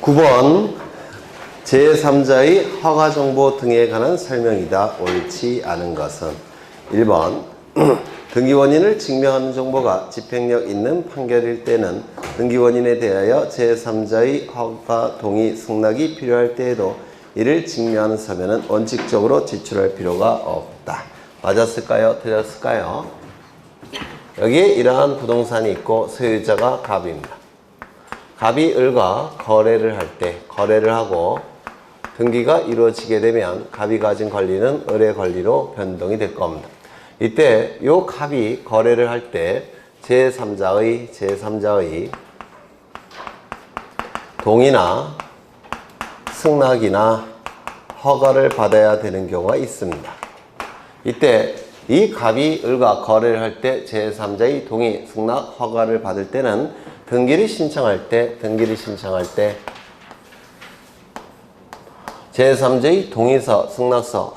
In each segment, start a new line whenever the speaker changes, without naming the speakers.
9번 제3자의 허가정보 등에 관한 설명이다. 옳지 않은 것은 1번 등기원인을 증명하는 정보가 집행력 있는 판결일 때는 등기원인에 대하여 제3자의 허가 동의 승낙이 필요할 때에도 이를 증명하는 서면은 원칙적으로 제출할 필요가 없다. 맞았을까요? 틀렸을까요? 여기에 이러한 부동산이 있고 소유자가 갑입니다. 갑이 을과 거래를 할 때, 거래를 하고 등기가 이루어지게 되면 갑이 가진 권리는 을의 권리로 변동이 될 겁니다. 이때 요 갑이 거래를 할 때 제3자의 동의나 승낙이나 허가를 받아야 되는 경우가 있습니다. 이때 이 갑이 을과 거래를 할 때 제3자의 동의, 승낙, 허가를 받을 때는 등기를 신청할 때 제3자의 동의서, 승낙서,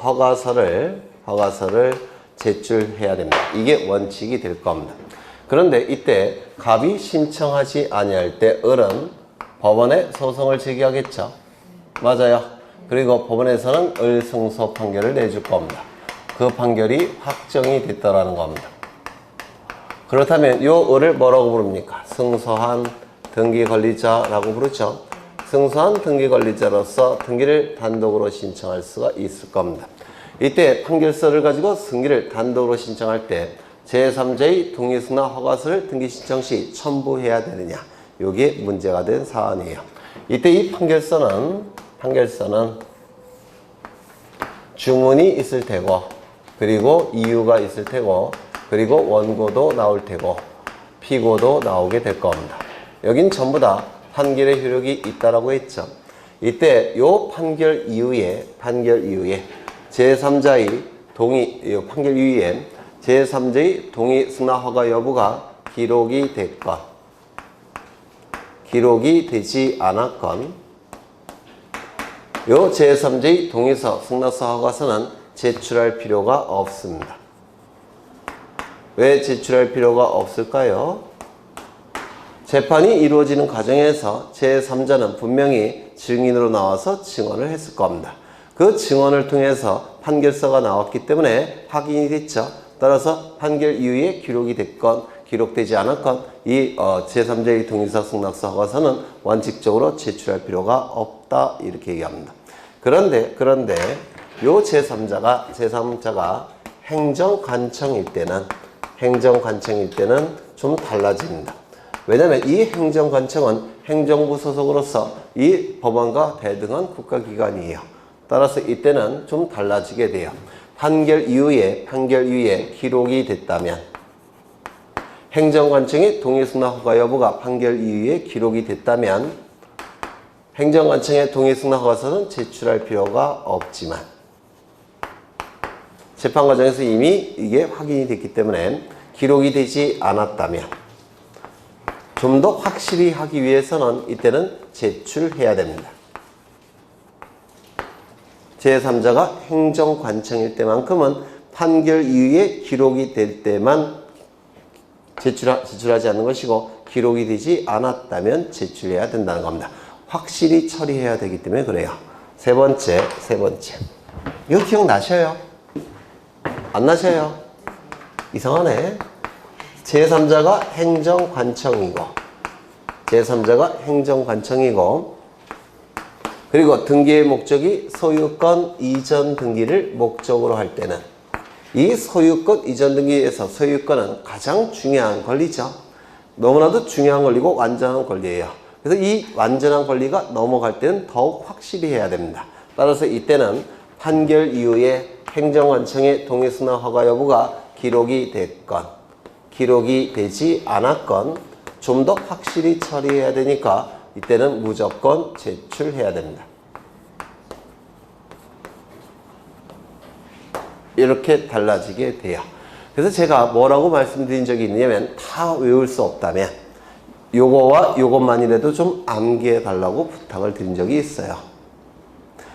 허가서를 제출해야 됩니다. 이게 원칙이 될 겁니다. 그런데 이때 갑이 신청하지 아니할 때 을은 법원에 소송을 제기하겠죠. 맞아요. 그리고 법원에서는 을 승소 판결을 내줄 겁니다. 그 판결이 확정이 됐다라는 겁니다. 그렇다면 요 을을 뭐라고 부릅니까? 승소한 등기권리자라고 부르죠. 승소한 등기권리자로서 등기를 단독으로 신청할 수가 있을 겁니다. 이때 판결서를 가지고 승기를 단독으로 신청할 때 제3자의 동의, 승낙, 허가서를 등기 신청 시 첨부해야 되느냐, 요게 문제가 된 사안이에요. 이때 이 판결서는 주문이 있을 테고, 그리고 이유가 있을 테고, 그리고 원고도 나올 테고, 피고도 나오게 될 겁니다. 여긴 전부 다 판결의 효력이 있다라고 했죠. 이때 요 판결 이후에 제3자의 동의, 요 판결 이후에 제3자의 동의, 승낙, 허가 여부가 기록이 됐건, 기록이 되지 않았건, 요 제3자의 동의서, 승낙서, 허가서는 제출할 필요가 없습니다. 왜 제출할 필요가 없을까요? 재판이 이루어지는 과정에서 제3자는 분명히 증인으로 나와서 증언을 했을 겁니다. 그 증언을 통해서 판결서가 나왔기 때문에 확인이 됐죠. 따라서 판결 이후에 기록이 됐건 기록되지 않았건 이 제3자의 동의서, 승낙서, 허가서는 원칙적으로 제출할 필요가 없다, 이렇게 얘기합니다. 그런데 요 제3자가 행정관청일 때는 좀 달라집니다. 왜냐하면 이 행정관청은 행정부 소속으로서 이 법원과 대등한 국가기관이에요. 따라서 이때는 좀 달라지게 돼요. 판결 이후에 기록이 됐다면, 행정관청의 동의, 승낙, 허가 여부가 판결 이후에 기록이 됐다면 행정관청의 동의, 승낙, 허가서는 제출할 필요가 없지만 재판 과정에서 이미 이게 확인이 됐기 때문에 기록이 되지 않았다면 좀 더 확실히 하기 위해서는 이때는 제출해야 됩니다. 제3자가 행정관청일 때만큼은 판결 이후에 기록이 될 때만 제출하지 않는 것이고, 기록이 되지 않았다면 제출해야 된다는 겁니다. 확실히 처리해야 되기 때문에 그래요. 세 번째. 이거 기억나셔요? 안 나셔요? 이상하네. 제3자가 행정관청이고 그리고 등기의 목적이 소유권 이전 등기를 목적으로 할 때는 이 소유권 이전 등기에서 소유권은 가장 중요한 권리죠. 너무나도 중요한 권리고 완전한 권리예요. 그래서 이 완전한 권리가 넘어갈 때는 더욱 확실히 해야 됩니다. 따라서 이때는 판결 이후에 행정관청의 동의, 승낙, 허가 여부가 기록이 됐건 기록이 되지 않았건 좀 더 확실히 처리해야 되니까 이때는 무조건 제출해야 됩니다. 이렇게 달라지게 돼요. 그래서 제가 뭐라고 말씀드린 적이 있냐면, 다 외울 수 없다면 요거와 요것만이라도 좀 암기해 달라고 부탁을 드린 적이 있어요.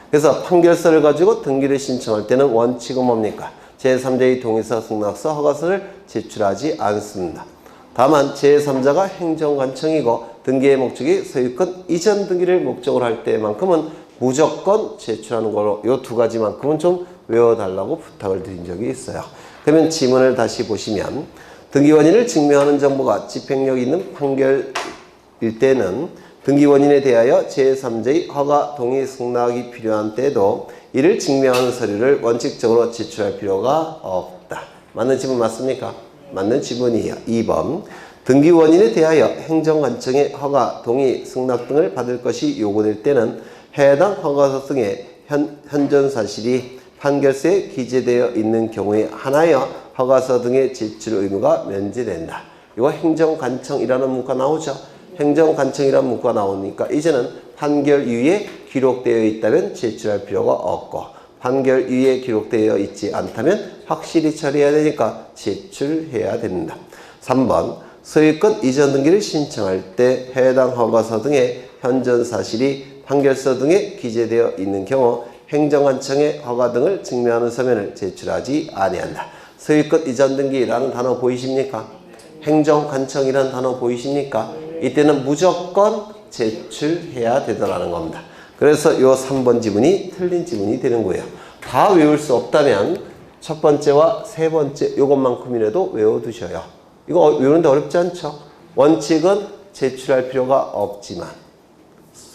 그래서 판결서를 가지고 등기를 신청할 때는 원칙은 뭡니까? 제3자의 동의서, 승낙서, 허가서를 제출하지 않습니다. 다만 제3자가 행정관청이고 등기의 목적이 소유권 이전 등기를 목적으로 할 때만큼은 무조건 제출하는 걸로 요 두 가지만큼은 좀 외워달라고 부탁을 드린 적이 있어요. 그러면 지문을 다시 보시면 등기원인을 증명하는 정보가 집행력 있는 판결일 때는 등기원인에 대하여 제3자의 허가, 동의, 승낙이 필요한 때도 이를 증명하는 서류를 원칙적으로 제출할 필요가 없다. 맞는 지문 맞습니까? 맞는 지문이에요. 2번 등기원인에 대하여 행정관청의 허가, 동의, 승낙 등을 받을 것이 요구될 때는 해당 허가서 등의 현존사실이 판결서에 기재되어 있는 경우에 한하여 허가서 등의 제출 의무가 면제된다. 이거 행정관청이라는 문구가 나오죠. 행정관청이라는 문구가 나오니까 이제는 판결 이후에 기록되어 있다면 제출할 필요가 없고 판결 이후에 기록되어 있지 않다면 확실히 처리해야 되니까 제출해야 된다. 3번 소유권 이전 등기를 신청할 때 해당 허가서 등의 현존 사실이 판결서 등에 기재되어 있는 경우 행정관청의 허가 등을 증명하는 서면을 제출하지 아니한다. 소유권 이전 등기라는 단어 보이십니까? 행정관청이라는 단어 보이십니까? 이때는 무조건 제출해야 되더라는 겁니다. 그래서 요 3번 지문이 틀린 지문이 되는 거예요. 다 외울 수 없다면 첫 번째와 세 번째 요것만큼이라도 외워두셔요. 이거 외우는데 어렵지 않죠? 원칙은 제출할 필요가 없지만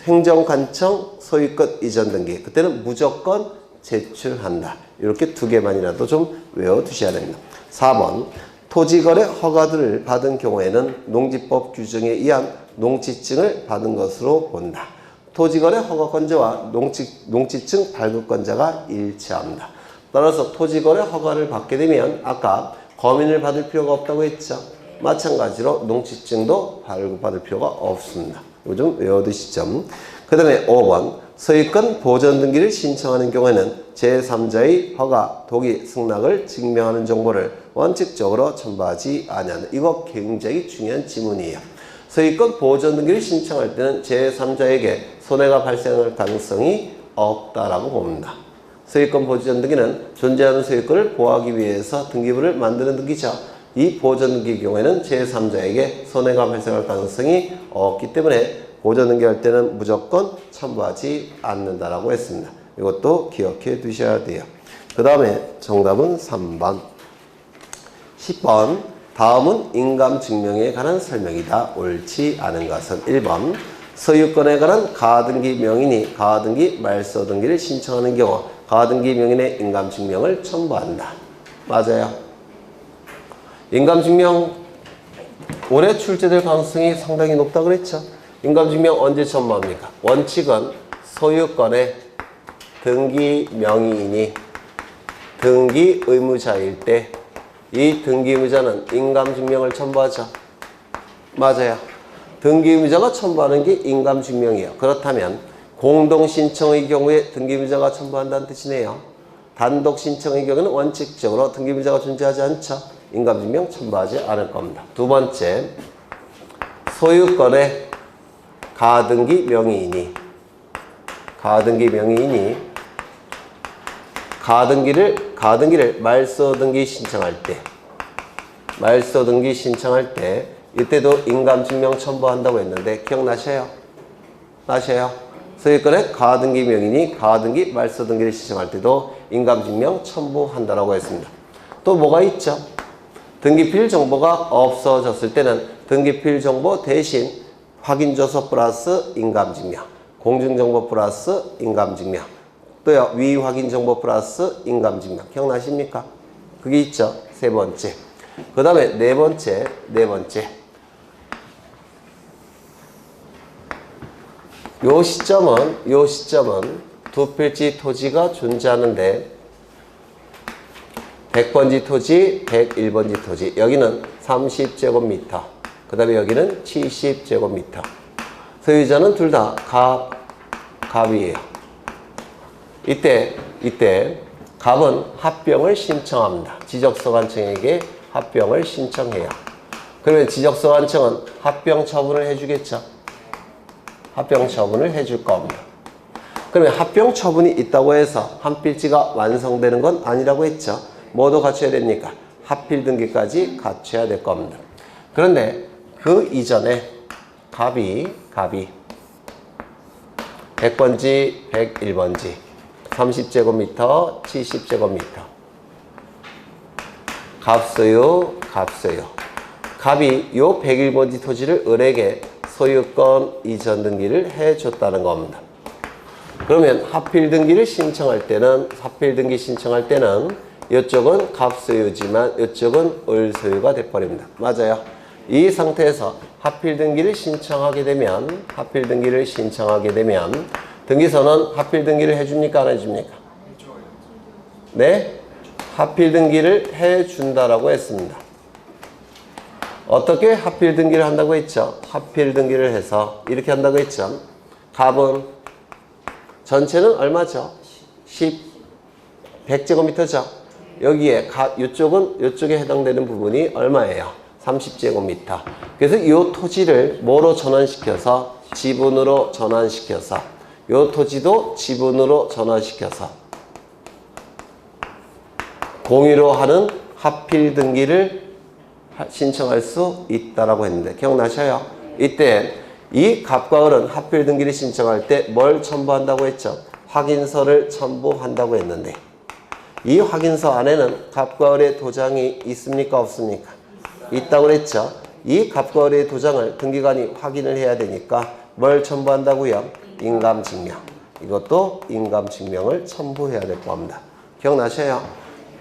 행정관청 소유권 이전 등기 그때는 무조건 제출한다. 이렇게 두 개만이라도 좀 외워두셔야 됩니다. 4번 토지거래 허가들을 받은 경우에는 농지법 규정에 의한 농지증을 받은 것으로 본다. 토지거래 허가권자와 농지증 발급권자가 일치합니다. 따라서 토지거래 허가를 받게 되면 아까 검인을 받을 필요가 없다고 했죠. 마찬가지로 농지증도 발급받을 필요가 없습니다. 이거 좀 외워두시죠. 그 다음에 5번 소유권 보전 등기를 신청하는 경우에는 제3자의 허가, 동의, 승낙을 증명하는 정보를 원칙적으로 첨부하지 아니한다. 이거 굉장히 중요한 지문이에요. 소유권 보전 등기를 신청할 때는 제3자에게 손해가 발생할 가능성이 없다라고 봅니다. 소유권 보전 등기는 존재하는 소유권을 보호하기 위해서 등기부를 만드는 등기죠. 이 보전 등기의 경우에는 제3자에게 손해가 발생할 가능성이 없기 때문에 보전 등기할 때는 무조건 첨부하지 않는다라고 했습니다. 이것도 기억해 두셔야 돼요. 그 다음에 정답은 3번. 10번 다음은 인감증명에 관한 설명이다. 옳지 않은 것은 1번 소유권에 관한 가등기 명인이 가등기 말소 등기를 신청하는 경우 가등기 명인의 인감증명을 첨부한다. 맞아요. 인감증명 올해 출제될 가능성이 상당히 높다고 그랬죠. 인감증명 언제 첨부합니까? 원칙은 소유권의 등기 명의인이 등기 의무자일 때 이 등기 의무자는 인감증명을 첨부하죠. 맞아요. 등기 의무자가 첨부하는 게 인감증명이에요. 그렇다면 공동신청의 경우에 등기 의무자가 첨부한다는 뜻이네요. 단독 신청의 경우는 원칙적으로 등기 의무자가 존재하지 않죠. 인감증명 첨부하지 않을 겁니다. 두 번째, 소유권의 가등기 명의인이 가등기를 말소 등기 신청할 때 이때도 인감증명 첨부한다고 했는데 기억나셔요? 소유권의 가등기 명인이 가등기 말소 등기를 신청할 때도 인감증명 첨부한다라고 했습니다. 또 뭐가 있죠? 등기필 정보가 없어졌을 때는 등기필 정보 대신 확인조서 플러스 인감증명, 공증정보 플러스 인감증명, 또요 위확인정보 플러스 인감증명. 기억나십니까? 그게 있죠. 세 번째. 그 다음에 네 번째. 요 시점은 두 필지 토지가 존재하는데 100번지 토지, 101번지 토지. 여기는 30제곱미터. 그 다음에 여기는 70제곱미터. 소유자는 둘 다 갑이에요. 이때 갑은 합병을 신청합니다. 지적소관청에게 합병을 신청해요. 그러면 지적소관청은 합병 처분을 해주겠죠. 합병 처분을 해줄 겁니다. 그러면 합병 처분이 있다고 해서 한 필지가 완성되는 건 아니라고 했죠. 뭐도 갖춰야 됩니까? 합필 등기까지 갖춰야 될 겁니다. 그런데 그 이전에 갑이 100번지, 101번지, 30제곱미터, 70제곱미터. 갑소유. 갑이 요 101번지 토지를 을에게 소유권 이전 등기를 해줬다는 겁니다. 그러면 하필 등기 신청할 때는 이쪽은 갑소유지만 이쪽은 을 소유가 돼버립니다. 맞아요. 이 상태에서 하필 등기를 신청하게 되면 등기소는 하필 등기를 해줍니까 안 해줍니까? 네? 하필 등기를 해준다라고 했습니다. 어떻게 하필 등기를 한다고 했죠? 하필 등기를 해서 이렇게 한다고 했죠? 갑은 전체는 얼마죠? 100제곱미터죠? 여기에 이쪽에 해당되는 부분이 얼마예요? 30제곱미터. 그래서 이 토지를 뭐로 전환시켜서? 지분으로 전환시켜서 이 토지도 지분으로 전환시켜서 공유로 하는 하필 등기를 신청할 수 있다라고 했는데 기억나셔요? 이때 이 갑과 을은 하필 등기를 신청할 때 뭘 첨부한다고 했죠? 확인서를 첨부한다고 했는데 이 확인서 안에는 갑과 을의 도장이 있습니까? 없습니까? 있다고 그랬죠? 이 갑과 을의 도장을 등기관이 확인을 해야 되니까 뭘 첨부한다고요? 인감증명. 이것도 인감증명을 첨부해야 될 겁니다. 기억나셔요?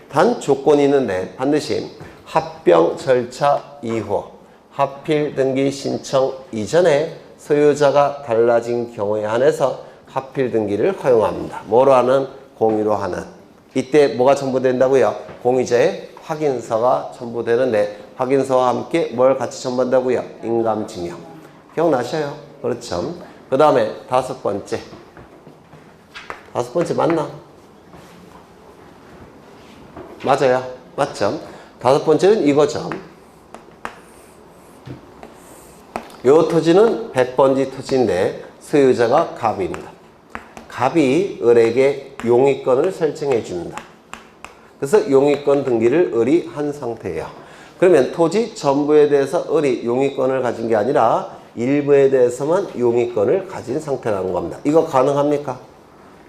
단 조건이 있는데 반드시 합병 절차 이후 하필 등기 신청 이전에 소유자가 달라진 경우에 한해서 하필 등기를 허용합니다. 뭐로 하는? 공유로 하는. 이때 뭐가 첨부된다고요? 공유자의 확인서가 첨부되는데 확인서와 함께 뭘 같이 첨부한다고요? 인감증명. 기억나셔요? 그렇죠. 그 다음에 다섯 번째 맞나? 맞아요. 맞죠? 다섯 번째는 이거죠. 요 토지는 100번지 토지인데 소유자가 갑입니다. 갑이 을에게 용의권을 설정해 줍니다. 그래서 용의권 등기를 을이 한 상태예요. 그러면 토지 전부에 대해서 을이 용의권을 가진 게 아니라 일부에 대해서만 용의권을 가진 상태라는 겁니다. 이거 가능합니까?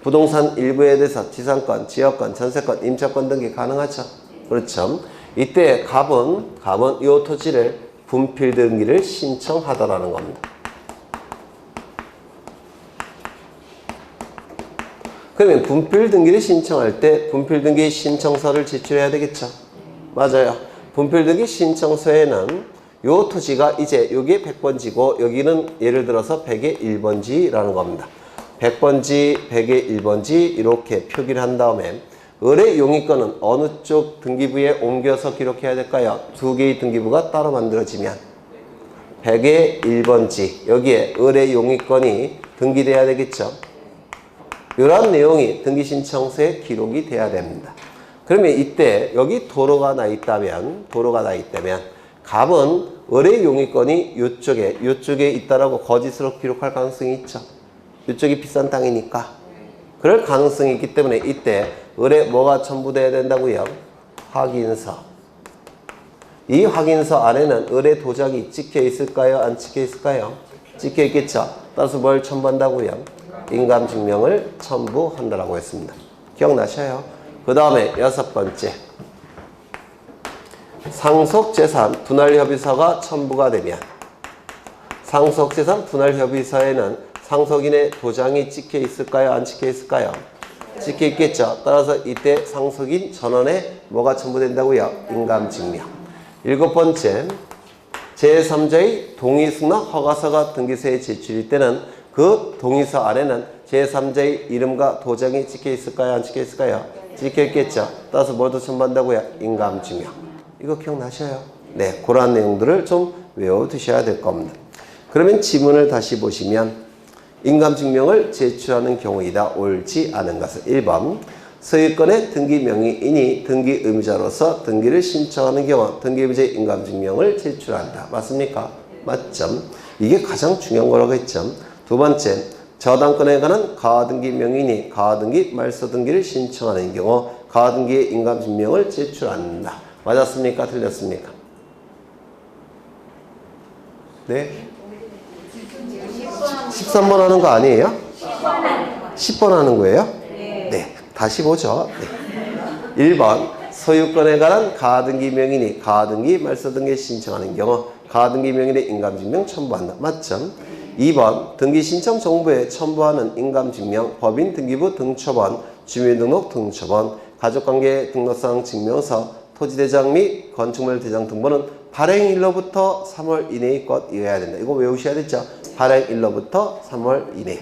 부동산 일부에 대해서 지상권, 지역권, 전세권, 임차권 등기 가능하죠? 그렇죠. 이때 갑은 이 토지를 분필 등기를 신청하더라는 겁니다. 그러면 분필 등기를 신청할 때 분필 등기 신청서를 제출해야 되겠죠? 맞아요. 분필 등기 신청서에는 요 토지가 이제 여기에 100번지고 여기는 예를 들어서 100의 1번지라는 겁니다. 100번지, 100의 1번지 이렇게 표기를 한 다음에 을의 용의권은 어느 쪽 등기부에 옮겨서 기록해야 될까요? 두 개의 등기부가 따로 만들어지면 100의 1번지 여기에 을의 용의권이 등기돼야 되겠죠? 이러한 내용이 등기신청서에 기록이 돼야 됩니다. 그러면 이때 여기 도로가 나 있다면 갑은 을의 용의권이 요쪽에 있다라고 거짓으로 기록할 가능성이 있죠. 이쪽이 비싼 땅이니까. 그럴 가능성이 있기 때문에 이때 을에 뭐가 첨부돼야 된다고요? 확인서. 이 확인서 안에는 을의 도장이 찍혀 있을까요? 안 찍혀 있을까요? 찍혀 있겠죠. 따라서 뭘 첨부한다고요? 인감증명을 첨부한다라고 했습니다. 기억나셔요? 그 다음에 여섯 번째. 상속재산 분할협의서가 첨부가 되면 상속재산 분할협의서에는 상속인의 도장이 찍혀 있을까요? 안 찍혀 있을까요? 찍혀 있겠죠. 따라서 이때 상속인 전원에 뭐가 첨부된다고요? 인감증명. 일곱 번째, 제3자의 동의서나 허가서가 등기소에 제출일 때는 그 동의서 안에는 제3자의 이름과 도장이 찍혀 있을까요? 안 찍혀 있을까요? 찍혀 있겠죠. 따라서 뭐도 첨부한다고요? 인감증명. 이거 기억나셔요? 네, 그러한 내용들을 좀 외워두셔야 될 겁니다. 그러면 지문을 다시 보시면 인감증명을 제출하는 경우이다. 옳지 않은 것은 1번 소유권의 등기 명의인이 등기 의무자로서 등기를 신청하는 경우 등기 의무자의 인감증명을 제출한다. 맞습니까? 맞죠? 이게 가장 중요한 거라고 했죠. 두 번째, 저당권에 관한 가등기 명의인이 가등기 말소 등기를 신청하는 경우 가등기의 인감증명을 제출한다. 맞았습니까? 틀렸습니까? 네? 13번 하는 거 아니에요? 10번 하는 거예요? 네. 다시 보죠. 네. 1번 소유권에 관한 가등기 명인이 가등기 말소 등기에 신청하는 경우 가등기 명인의 인감증명 첨부한다. 맞죠? 2번 등기 신청 정보에 첨부하는 인감증명, 법인 등기부 등초본, 주민등록 등초본, 가족관계 등록상 증명서, 토지대장 및 건축물 대장 등본은 발행일로부터 3월 이내의 것이어야 된다. 이거 외우셔야 되죠? 발행일로부터 3월 이내.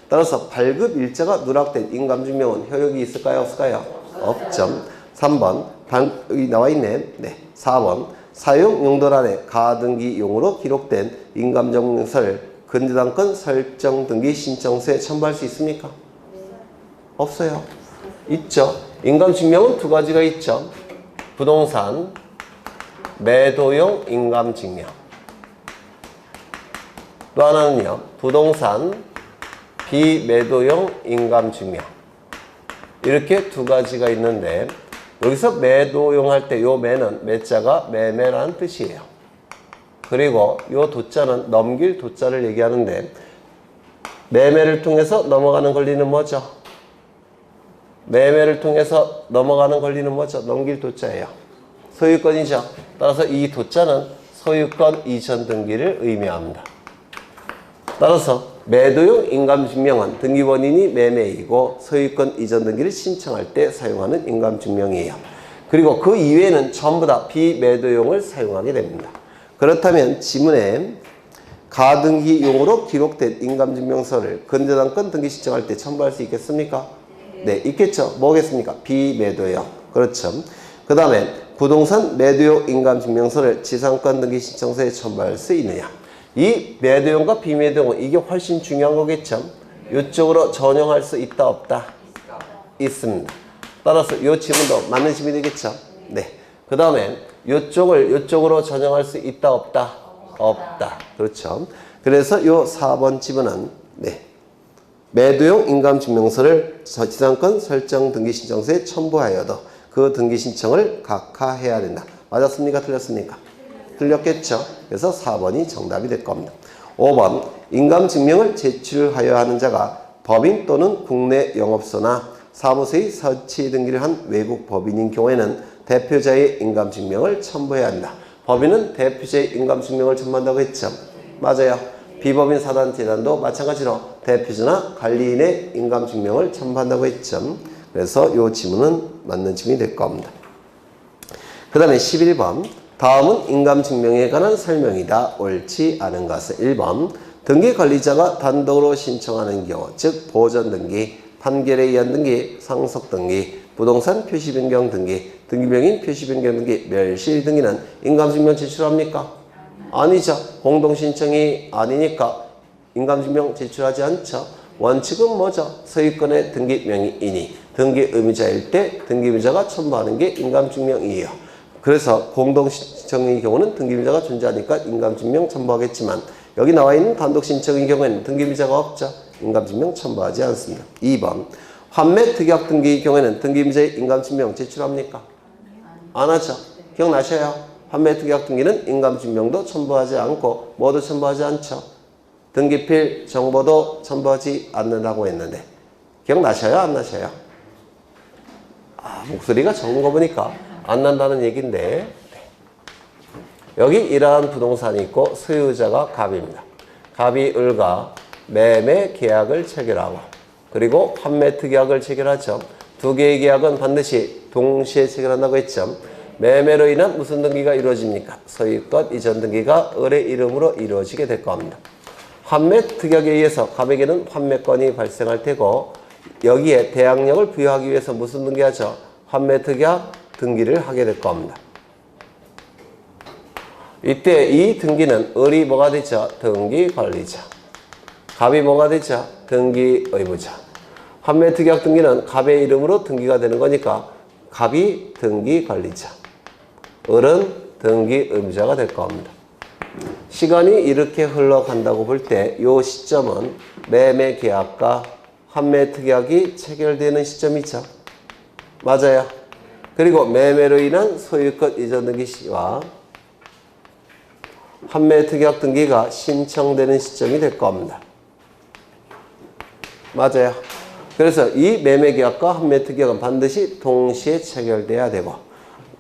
따라서 발급일자가 누락된 인감증명은 효력이 있을까요? 없을까요? 없죠. 3번 여기 나와 있네. 네. 4번 사용 용도란에 가등기용으로 기록된 인감증명서를 근저당권 설정 등기 신청서에 첨부할 수 있습니까? 없어요. 있죠. 인감증명은 두 가지가 있죠. 부동산 매도용 인감증명. 또 하나는요. 부동산 비매도용 인감증명. 이렇게 두 가지가 있는데 여기서 매도용 할 때 요 매는 매자가 매매라는 뜻이에요. 그리고 요 도자는 넘길 도자를 얘기하는데 매매를 통해서 넘어가는 권리는 뭐죠? 매매를 통해서 넘어가는 권리는 뭐죠? 넘길 도자예요. 소유권이죠. 따라서 이 도자는 소유권 이전 등기를 의미합니다. 따라서 매도용 인감증명은 등기본인이 매매이고 소유권 이전 등기를 신청할 때 사용하는 인감증명이에요. 그리고 그 이외에는 전부 다 비매도용을 사용하게 됩니다. 그렇다면 지문에 가등기용으로 기록된 인감증명서를 근저당권 등기 신청할 때 첨부할 수 있겠습니까? 네, 있겠죠. 뭐겠습니까? 비매도용. 그렇죠. 그 다음에 부동산 매도용 인감증명서를 지상권 등기 신청서에 첨부할 수 있느냐? 이 매도용과 비매도용은 이게 훨씬 중요한 거겠죠. 이쪽으로 전용할 수 있다 없다? 있습니다. 따라서 이 지문도 맞는 지문이 되겠죠. 네. 그 다음에 이쪽으로 전용할 수 있다 없다? 없다. 그렇죠. 그래서 이 4번 지문은 네. 매도용 인감증명서를 지상권 설정 등기 신청서에 첨부하여도 그 등기 신청을 각하해야 된다. 맞았습니까? 틀렸습니까? 틀렸겠죠. 그래서 4번이 정답이 될 겁니다. 5번 인감증명을 제출하여야 하는 자가 법인 또는 국내 영업소나 사무소의 설치 등기를 한 외국 법인인 경우에는 대표자의 인감증명을 첨부해야 한다. 법인은 대표자의 인감증명을 첨부한다고 했죠. 맞아요. 비법인 사단 재단도 마찬가지로 대표자나 관리인의 인감증명을 첨부한다고 했죠. 그래서 이 지문은 맞는 지문이 될 겁니다. 그 다음에 11번 다음은 인감증명에 관한 설명이다. 옳지 않은 것은 1번 등기관리자가 단독으로 신청하는 경우 즉 보전등기, 판결에 의한 등기, 상속등기, 부동산 표시변경 등기, 등기명인 표시변경 등기, 멸실 등기는 인감증명 제출합니까? 아니죠. 공동신청이 아니니까 인감증명 제출하지 않죠. 원칙은 뭐죠? 소유권의 등기명인이 등기의무자일 때 등기의무자가 첨부하는 게 인감증명이에요. 그래서 공동신청의 경우는 등기의무자가 존재하니까 인감증명 첨부하겠지만 여기 나와 있는 단독신청의 경우에는 등기의무자가 없죠. 인감증명 첨부하지 않습니다. 2번 환매특약 등기의 경우에는 등기의무자의 인감증명 제출합니까? 안 하죠. 기억나셔요? 환매특약 등기는 인감증명도 첨부하지 않고 뭐도 첨부하지 않죠. 등기필 정보도 첨부하지 않는다고 했는데 기억나셔요? 안 나셔요? 목소리가 적은 거 보니까 안 난다는 얘기인데 여기 이러한 부동산이 있고 소유자가 갑입니다. 갑이 을과 매매 계약을 체결하고 그리고 환매 특약을 체결하죠. 두 개의 계약은 반드시 동시에 체결한다고 했죠. 매매로 인한 무슨 등기가 이루어집니까? 소유권 이전 등기가 을의 이름으로 이루어지게 될 겁니다. 환매 특약에 의해서 갑에게는 환매권이 발생할 테고 여기에 대항력을 부여하기 위해서 무슨 등기하죠? 환매 특약 등기를 하게 될 겁니다. 이때 이 등기는 을이 뭐가 되죠? 등기관리자. 갑이 뭐가 되죠? 등기의무자. 환매특약 등기는 갑의 이름으로 등기가 되는 거니까 갑이 등기관리자. 을은 등기의무자가 될 겁니다. 시간이 이렇게 흘러간다고 볼 때 이 시점은 매매계약과 환매특약이 체결되는 시점이죠. 맞아요. 그리고 매매로 인한 소유권 이전 등기 시와 환매특약 등기가 신청되는 시점이 될 겁니다. 맞아요. 그래서 이 매매계약과 환매등기약은 반드시 동시에 체결돼야 되고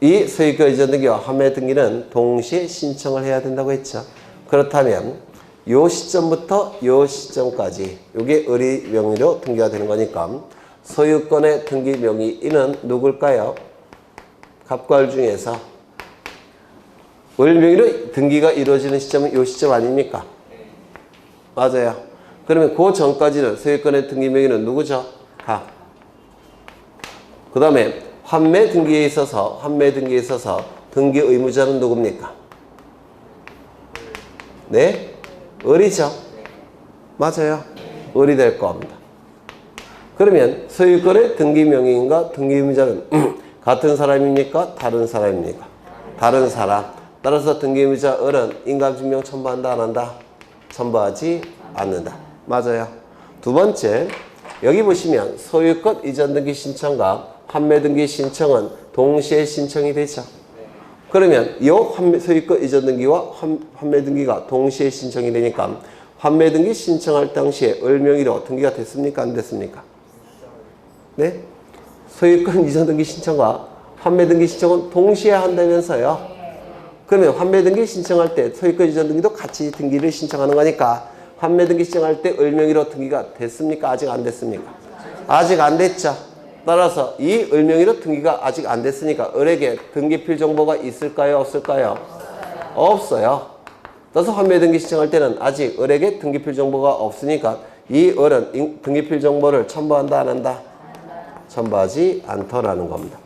이 소유권 이전 등기와 환매 등기는 동시에 신청을 해야 된다고 했죠. 그렇다면 요 시점부터 요 시점까지 요게 의리 명의로 등기가 되는 거니까 소유권의 등기 명의인은 누굴까요? 갑과 중에서 을 명의로 등기가 이루어지는 시점은 요 시점 아닙니까? 맞아요. 그러면 그 전까지는 소유권의 등기 명의는 누구죠? 가. 그 다음에 환매 등기에 있어서 등기 의무자는 누굽니까? 네? 을이죠. 맞아요. 을이 될 겁니다. 그러면 소유권의 등기 명의인과 등기 의무자는 같은 사람입니까? 다른 사람입니까? 다른 사람. 따라서 등기 의무자 을은 인감증명 첨부한다 안 한다? 첨부하지 않는다. 맞아요. 두 번째, 여기 보시면 소유권 이전 등기 신청과 환매 등기 신청은 동시에 신청이 되죠. 그러면 이 소유권 이전 등기와 환매 등기가 동시에 신청이 되니까 환매 등기 신청할 당시에 을 명의로 등기가 됐습니까? 안 됐습니까? 네? 소유권 이전 등기 신청과 환매 등기 신청은 동시에 한다면서요. 그러면 환매 등기 신청할 때 소유권 이전 등기도 같이 등기를 신청하는 거니까 환매 등기 신청할 때 을 명의로 등기가 됐습니까? 아직 안 됐습니까? 아직 안 됐죠. 따라서 이 을 명의로 등기가 아직 안 됐으니까 을에게 등기필 정보가 있을까요? 없을까요? 없어요. 따라서 환매 등기 신청할 때는 아직 을에게 등기필 정보가 없으니까 이 을은 등기필 정보를 첨부한다 안 한다? 첨부하지 않더라는 겁니다.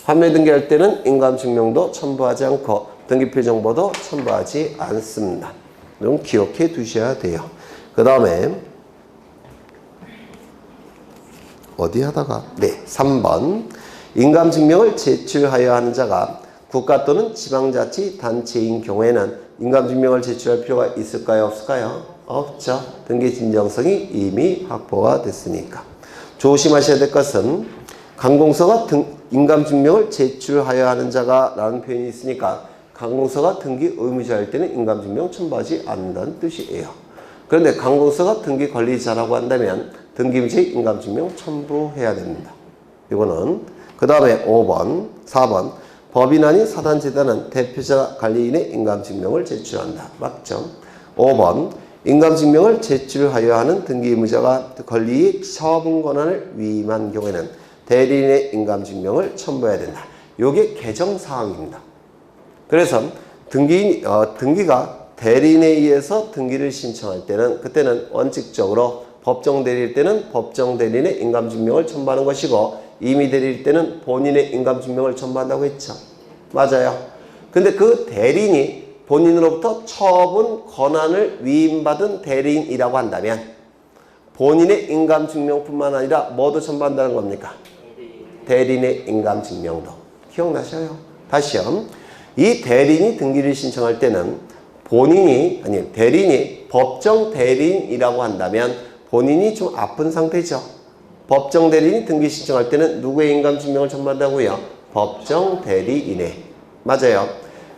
환매 등기할 때는 인감증명도 첨부하지 않고 등기필 정보도 첨부하지 않습니다. 좀 기억해 두셔야 돼요. 그 다음에 어디 하다가 3번 인감증명을 제출하여야 하는 자가 국가 또는 지방자치단체인 경우에는 인감증명을 제출할 필요가 있을까요? 없을까요? 없죠. 등기 진정성이 이미 확보가 됐으니까. 조심하셔야 될 것은 관공서가 인감증명을 제출하여야 하는 자가 라는 표현이 있으니까 관공서가 등기 의무자일 때는 인감증명 첨부하지 않는다는 뜻이에요. 그런데 관공서가 등기 관리자라고 한다면 등기 의무자의 인감증명 첨부해야 됩니다. 이거는 그 다음에 5번, 4번 법인 아닌 사단재단은 대표자 관리인의 인감증명을 제출한다. 맞죠? 5번 인감증명을 제출하여야 하는 등기 의무자가 권리의 처분 권한을 위임한 경우에는 대리인의 인감증명을 첨부해야 된다. 이게 개정사항입니다. 그래서 등기가 대리인에 의해서 등기를 신청할 때는 그때는 원칙적으로 법정 대리일 때는 법정 대리인의 인감증명을 첨부하는 것이고 임의 대리일 때는 본인의 인감증명을 첨부한다고 했죠. 맞아요. 근데 그 대리인이 본인으로부터 처분 권한을 위임받은 대리인이라고 한다면 본인의 인감증명뿐만 아니라 뭐도 첨부한다는 겁니까? 대리인의 인감증명도. 기억나셔요? 다시요. 이 대리인이 등기를 신청할 때는 대리인이 법정 대리인이라고 한다면 본인이 좀 아픈 상태죠. 법정 대리인이 등기 신청할 때는 누구의 인감증명을 첨부한다고요? 법정 대리인의. 맞아요.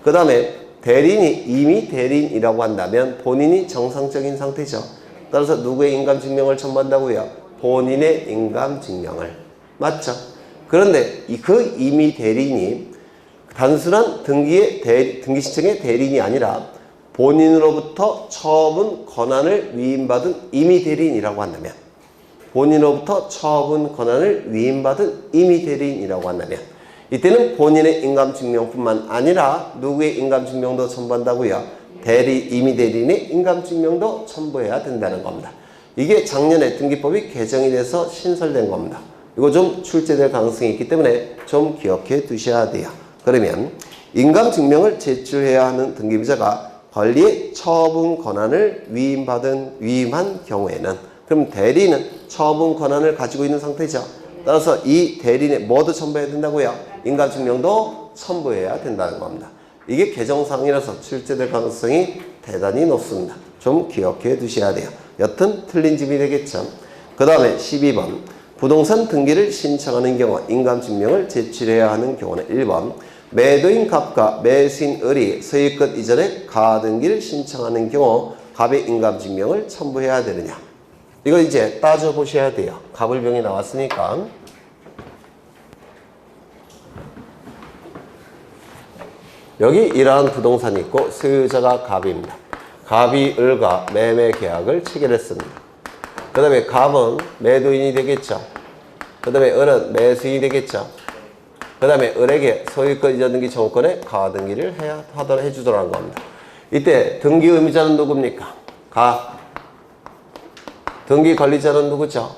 그 다음에 대리인이 이미 대리인이라고 한다면 본인이 정상적인 상태죠. 따라서 누구의 인감증명을 첨부한다고요? 본인의 인감증명을. 맞죠? 그런데 그 이미 대리인이 단순한 등기 신청의 대리인이 아니라 본인으로부터 처분 권한을 위임받은 임의 대리인이라고 한다면 본인으로부터 처분 권한을 위임받은 임의 대리인이라고 한다면 이때는 본인의 인감증명뿐만 아니라 누구의 인감증명도 첨부한다고요? 임의 대리인의 인감증명도 첨부해야 된다는 겁니다. 이게 작년에 등기법이 개정이 돼서 신설된 겁니다. 이거 좀 출제될 가능성이 있기 때문에 좀 기억해 두셔야 돼요. 그러면 인감증명을 제출해야 하는 등기부자가 권리의 처분 권한을 위임한 경우에는 그럼 대리인은 처분 권한을 가지고 있는 상태죠. 따라서 이 대리인의 뭐도 첨부해야 된다고요? 인감증명도 첨부해야 된다는 겁니다. 이게 개정사항이라서 출제될 가능성이 대단히 높습니다. 좀 기억해 두셔야 돼요. 여튼 틀린 집이 되겠죠. 그 다음에 12번 부동산 등기를 신청하는 경우 인감증명을 제출해야 하는 경우는 1번 매도인 갑과 매수인 을이 소유권 이전에 가등기를 신청하는 경우 갑의 인감증명을 첨부해야 되느냐? 이거 이제 따져보셔야 돼요. 갑을병이 나왔으니까. 여기 이러한 부동산이 있고 소유자가 갑입니다. 갑이 을과 매매 계약을 체결했습니다. 그 다음에 갑은 매도인이 되겠죠. 그 다음에 을은 매수인이 되겠죠. 그 다음에 을에게 소유권 이전 등기 청구권에 가등기를 해주도록 겁니다. 이때 등기 의무자는 누굽니까? 갑. 등기 관리자는 누구죠?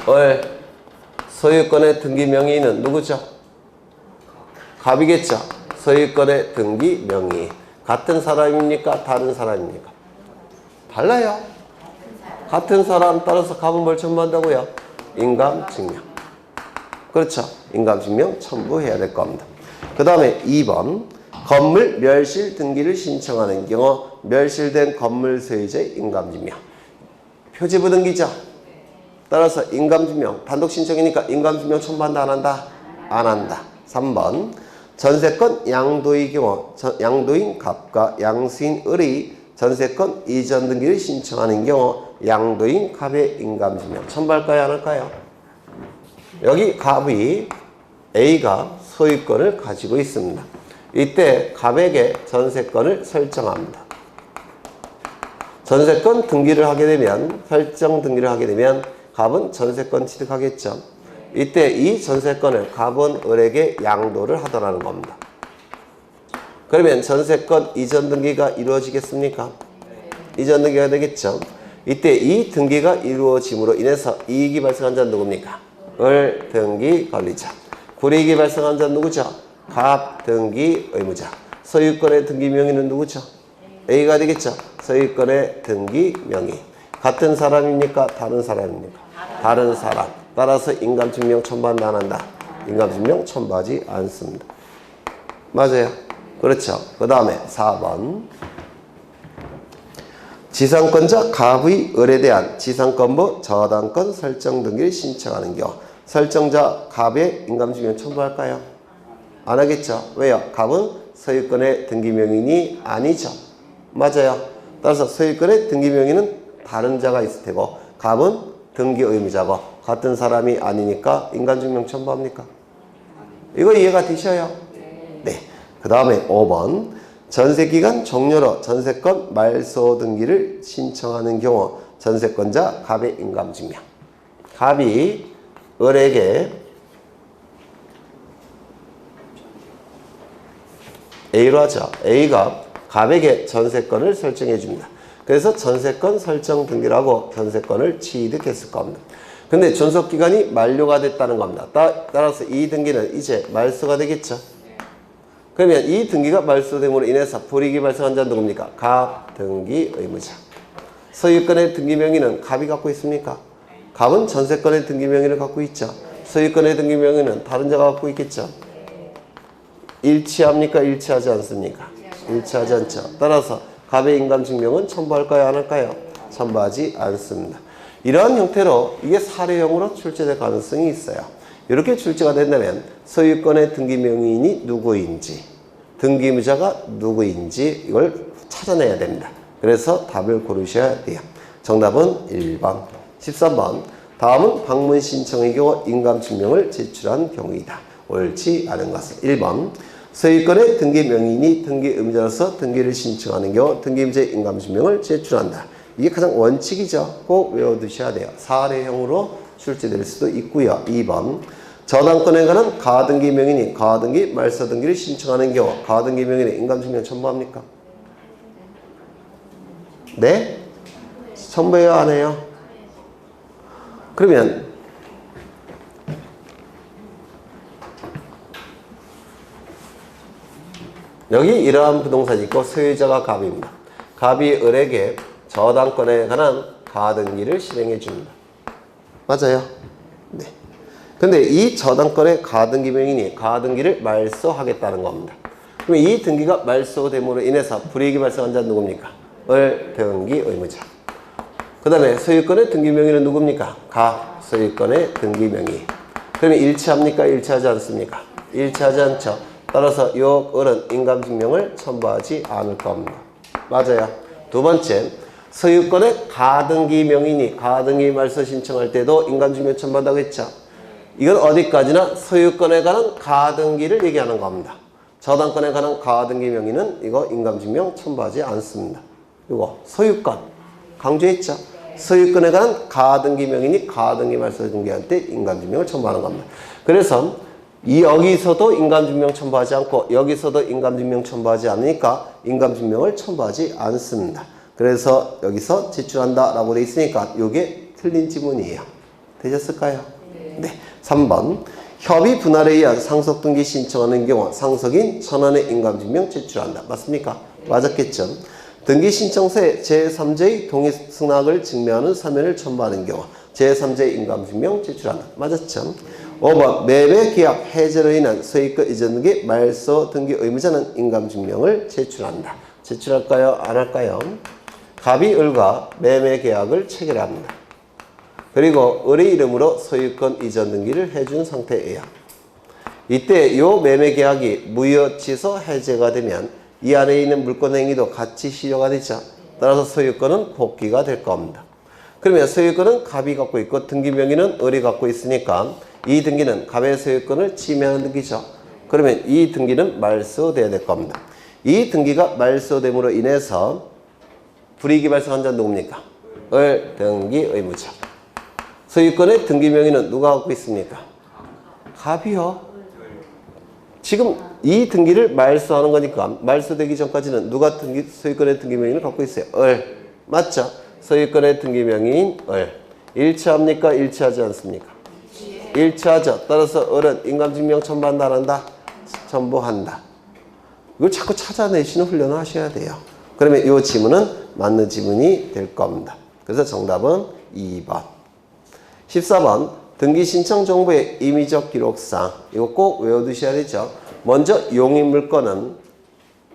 을. 소유권의 등기 명의인은 누구죠? 갑이겠죠. 소유권의 등기 명의. 같은 사람입니까? 다른 사람입니까? 달라요. 같은 사람 따라서 갑은 뭘 첨부한다고요? 인감증명. 그렇죠. 인감증명 첨부해야 될 겁니다. 그 다음에 2번. 건물 멸실 등기를 신청하는 경우 멸실된 건물 소유자의 인감증명. 표지부 등기죠. 따라서 인감증명. 단독 신청이니까 인감증명 첨부한다 안 한다? 안 한다. 3번. 전세권 양도의 경우 양도인 갑과 양수인 을이 전세권 이전 등기를 신청하는 경우 양도인 갑의 인감증명 첨부할까요 안 할까요? 여기 갑이 A가 소유권을 가지고 있습니다. 이때 갑에게 전세권을 설정합니다. 전세권 등기를 하게 되면 설정 등기를 하게 되면 갑은 전세권 취득하겠죠. 이때 이 전세권을 갑은 을에게 양도를 하더라는 겁니다. 그러면 전세권 이전 등기가 이루어지겠습니까? 이전 등기가 되겠죠. 이때 이 등기가 이루어짐으로 인해서 이익이 발생한 자는 누굽니까? 을 등기 관리자. 불이익이 발생한 자는 누구죠? 갑 등기 의무자. 소유권의 등기 명의는 누구죠? A가 되겠죠. 소유권의 등기 명의. 같은 사람입니까? 다른 사람입니까? 다른 사람. 따라서 인감증명 첨부한다 안 한다? 인감증명 첨부하지 않습니다. 맞아요. 그렇죠. 그 다음에 4번. 지상권자 갑의 을에 대한 지상권부 저당권 설정 등기를 신청하는 경우 설정자 갑의 인감증명 첨부할까요? 안 하겠죠. 왜요? 갑은 소유권의 등기명인이 아니죠. 맞아요. 따라서 소유권의 등기명인은 다른 자가 있을 테고 갑은 등기 의무자고 같은 사람이 아니니까 인감증명 첨부합니까? 이거 이해가 되셔요? 네. 그 다음에 5번. 전세기간 종료로 전세권 말소 등기를 신청하는 경우 전세권자 갑의 인감증명. 갑이 을에게 A로 하죠. A가 갑에게 전세권을 설정해 줍니다. 그래서 전세권 설정 등기라고 전세권을 취득했을 겁니다. 근데 존속기간이 만료가 됐다는 겁니다. 따라서 이 등기는 이제 말소가 되겠죠. 그러면 이 등기가 말소됨으로 인해서 불이익이 발생한 자는 누굽니까? 갑 등기 의무자. 소유권의 등기 명의는 갑이 갖고 있습니까? 갑은 전세권의 등기 명의를 갖고 있죠. 소유권의 등기 명의는 다른 자가 갖고 있겠죠. 일치합니까? 일치하지 않습니까? 일치하지 않죠. 따라서 갑의 인감증명은 첨부할까요? 안 할까요? 첨부하지 않습니다. 이러한 형태로 이게 사례형으로 출제될 가능성이 있어요. 이렇게 출제가 된다면 소유권의 등기 명의인이 누구인지 등기무자가 누구인지 이걸 찾아내야 됩니다. 그래서 답을 고르셔야 돼요. 정답은 1번. 13번. 다음은 방문 신청의 경우 인감증명을 제출한 경우이다. 옳지 않은 것은 1번. 소유권의 등기 명의인이 등기 의무자로서 등기를 신청하는 경우 등기의무자의 인감증명을 제출한다. 이게 가장 원칙이죠. 꼭 외워두셔야 돼요. 사례형으로 출제될 수도 있고요. 2번. 저당권에 관한 가등기 명의인이 가등기 말소 등기를 신청하는 경우 가등기 명의인의 인감증명 첨부합니까? 네? 첨부해요? 안 해요? 그러면 여기 이러한 부동산이 있고 소유자가 갑입니다. 갑이 을에게 저당권에 관한 가등기를 실행해 줍니다. 맞아요? 네. 근데 이 저당권의 가등기 명인이 가등기를 말소하겠다는 겁니다. 그럼 이 등기가 말소됨으로 인해서 불이익이 발생한 자는 누굽니까? 을 등기 의무자. 그 다음에 소유권의 등기 명의는 누굽니까? 가 소유권의 등기 명의. 그러면 일치합니까? 일치하지 않습니까? 일치하지 않죠. 따라서 요 을은 인감증명을 첨부하지 않을 겁니다. 맞아요. 두 번째, 소유권의 가등기 명의니 가등기 말소 신청할 때도 인감증명 첨부한다고 했죠. 이건 어디까지나 소유권에 관한 가등기를 얘기하는 겁니다. 저당권에 관한 가등기 명의는 이거 인감증명 첨부하지 않습니다. 이거 소유권 강조했죠. 소유권에 관한 가등기 명의니 가등기 말소 등기할 때 인감증명을 첨부하는 겁니다. 그래서 여기서도 인감증명 첨부하지 않고 여기서도 인감증명 첨부하지 않으니까 인감증명을 첨부하지 않습니다. 그래서 여기서 제출한다 라고 돼 있으니까 이게 틀린 지문이에요. 되셨을까요? 네. 3번 협의 분할에 의한 상속등기 신청하는 경우 상속인 전원의 인감증명 제출한다. 맞습니까? 맞았겠죠? 등기 신청서에 제3자의 동의 승낙을 증명하는 서면을 첨부하는 경우 제3자의 인감증명 제출한다. 맞았죠? 5번 매매 계약 해제로 인한 소유권 이전 등기 말소 등기 의무자는 인감증명을 제출한다. 제출할까요? 안 할까요? 갑이 을과 매매 계약을 체결합니다. 그리고 을의 이름으로 소유권 이전 등기를 해준 상태예요. 이때 이 매매 계약이 무효 취소 해제가 되면 이 안에 있는 물권 행위도 같이 실효가 되죠. 따라서 소유권은 복귀가 될 겁니다. 그러면 소유권은 갑이 갖고 있고 등기 명의는 을이 갖고 있으니까 이 등기는 갑의 소유권을 침해하는 등기죠. 그러면 이 등기는 말소돼야 될 겁니다. 이 등기가 말소됨으로 인해서 불이익이 발생한 자는 누굽니까? 을 등기 의무자. 소유권의 등기 명의는 누가 갖고 있습니까? 갑이요. 지금 이 등기를 말소하는 거니까 말소되기 전까지는 누가 소유권의 등기 명의를 갖고 있어요? 을. 맞죠? 소유권의 등기 명의인 을. 일치합니까? 일치하지 않습니까? 일치하죠. 따라서 을은 인감증명 첨부한다 안 한다? 첨부한다. 이걸 자꾸 찾아내시는 훈련을 하셔야 돼요. 그러면 이 지문은 맞는 지문이 될 겁니다. 그래서 정답은 2번. 14번 등기 신청 정보의 임의적 기록상. 이거 꼭 외워두셔야 되죠. 먼저 용의 물건은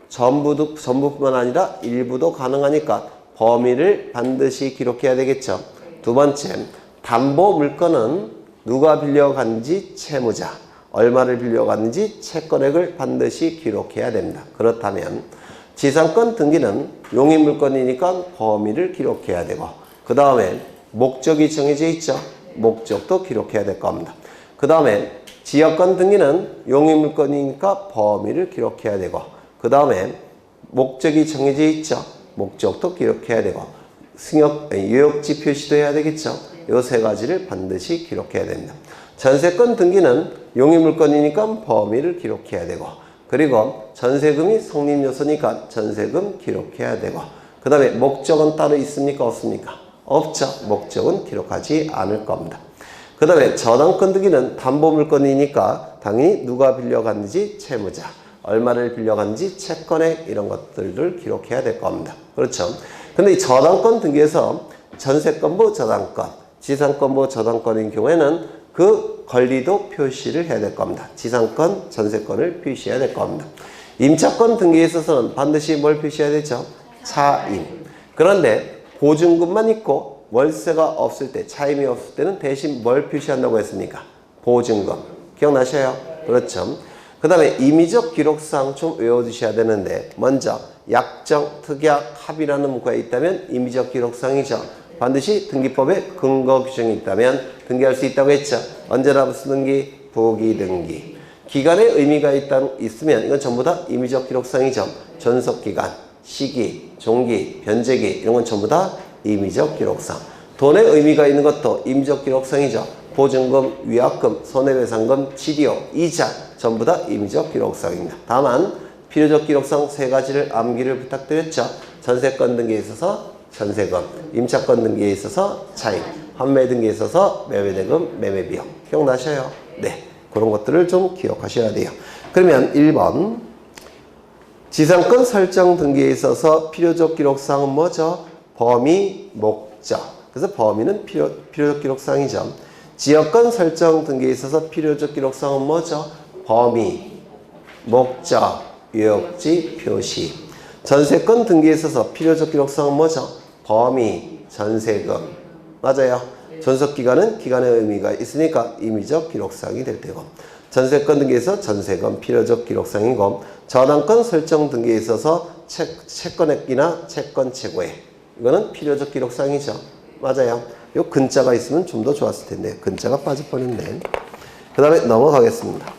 전부뿐만 아니라 일부도 가능하니까 범위를 반드시 기록해야 되겠죠. 두 번째, 담보 물건은 누가 빌려갔는지 채무자, 얼마를 빌려갔는지 채권액을 반드시 기록해야 됩니다. 그렇다면 지상권 등기는 용의 물건이니까 범위를 기록해야 되고 그 다음에 목적이 정해져 있죠. 목적도 기록해야 될 겁니다. 그 다음에 지역권 등기는 용의 물건이니까 범위를 기록해야 되고 그 다음에 목적이 정해져 있죠. 목적도 기록해야 되고 유역지 표시도 해야 되겠죠. 이 세 가지를 반드시 기록해야 됩니다. 전세권 등기는 용의 물건이니까 범위를 기록해야 되고 그리고 전세금이 성립요소니까 전세금 기록해야 되고 그 다음에 목적은 따로 있습니까? 없습니까? 없죠. 목적은 기록하지 않을 겁니다. 그 다음에 저당권 등기는 담보물건이니까 당연히 누가 빌려갔는지 채무자, 얼마를 빌려갔는지 채권액 이런 것들을 기록해야 될 겁니다. 그렇죠. 근데 이 저당권 등기에서 전세권부 저당권, 지상권부 저당권인 경우에는 그 권리도 표시를 해야 될 겁니다. 지상권, 전세권을 표시해야 될 겁니다. 임차권 등기에 있어서는 반드시 뭘 표시해야 되죠? 차임. 그런데 보증금만 있고 월세가 없을 때, 차임이 없을 때는 대신 뭘 표시한다고 했습니까? 보증금. 기억나셔요? 그렇죠. 그 다음에 임의적 기록상 좀 외워두셔야 되는데 먼저 약정, 특약, 합의라는 문구가 있다면 임의적 기록상이죠. 반드시 등기법에 근거 규정이 있다면 등기할 수 있다고 했죠. 언제나 무슨 등기? 부기등기. 기간의 의미가 있으면 이건 전부 다 임의적 기록상이죠. 존속기간, 시기, 종기, 변제기 이런 건 전부 다 임의적 기록상. 돈의 의미가 있는 것도 임의적 기록상이죠. 보증금, 위약금, 손해배상금, 치료, 이자 전부 다 임의적 기록상입니다. 다만 필요적 기록상 세 가지를 암기를 부탁드렸죠. 전세권 등기에 있어서 전세금, 임차권 등기에 있어서 차임, 환매 등기에 있어서 매매대금, 매매비용. 기억나셔요? 네. 그런 것들을 좀 기억하셔야 돼요. 그러면 1번 지상권 설정 등기에 있어서 필요적 기록상은 뭐죠? 범위, 목적. 그래서 범위는 필요적 기록상이죠. 지역권 설정 등기에 있어서 필요적 기록상은 뭐죠? 범위, 목적, 유역지, 표시. 전세권 등기에 있어서 필요적 기록상은 뭐죠? 범위, 전세금. 맞아요. 존속기간은 기간의 의미가 있으니까 임의적 기록상이 될 테고 전세권 등기에서 전세금 필요적 기록상이고 저당권 설정 등기에 있어서 채권액이나 채권 최고액 이거는 필요적 기록사항이죠. 맞아요. 요 근자가 있으면 좀 더 좋았을 텐데 근자가 빠져버렸네. 그 다음에 넘어가겠습니다.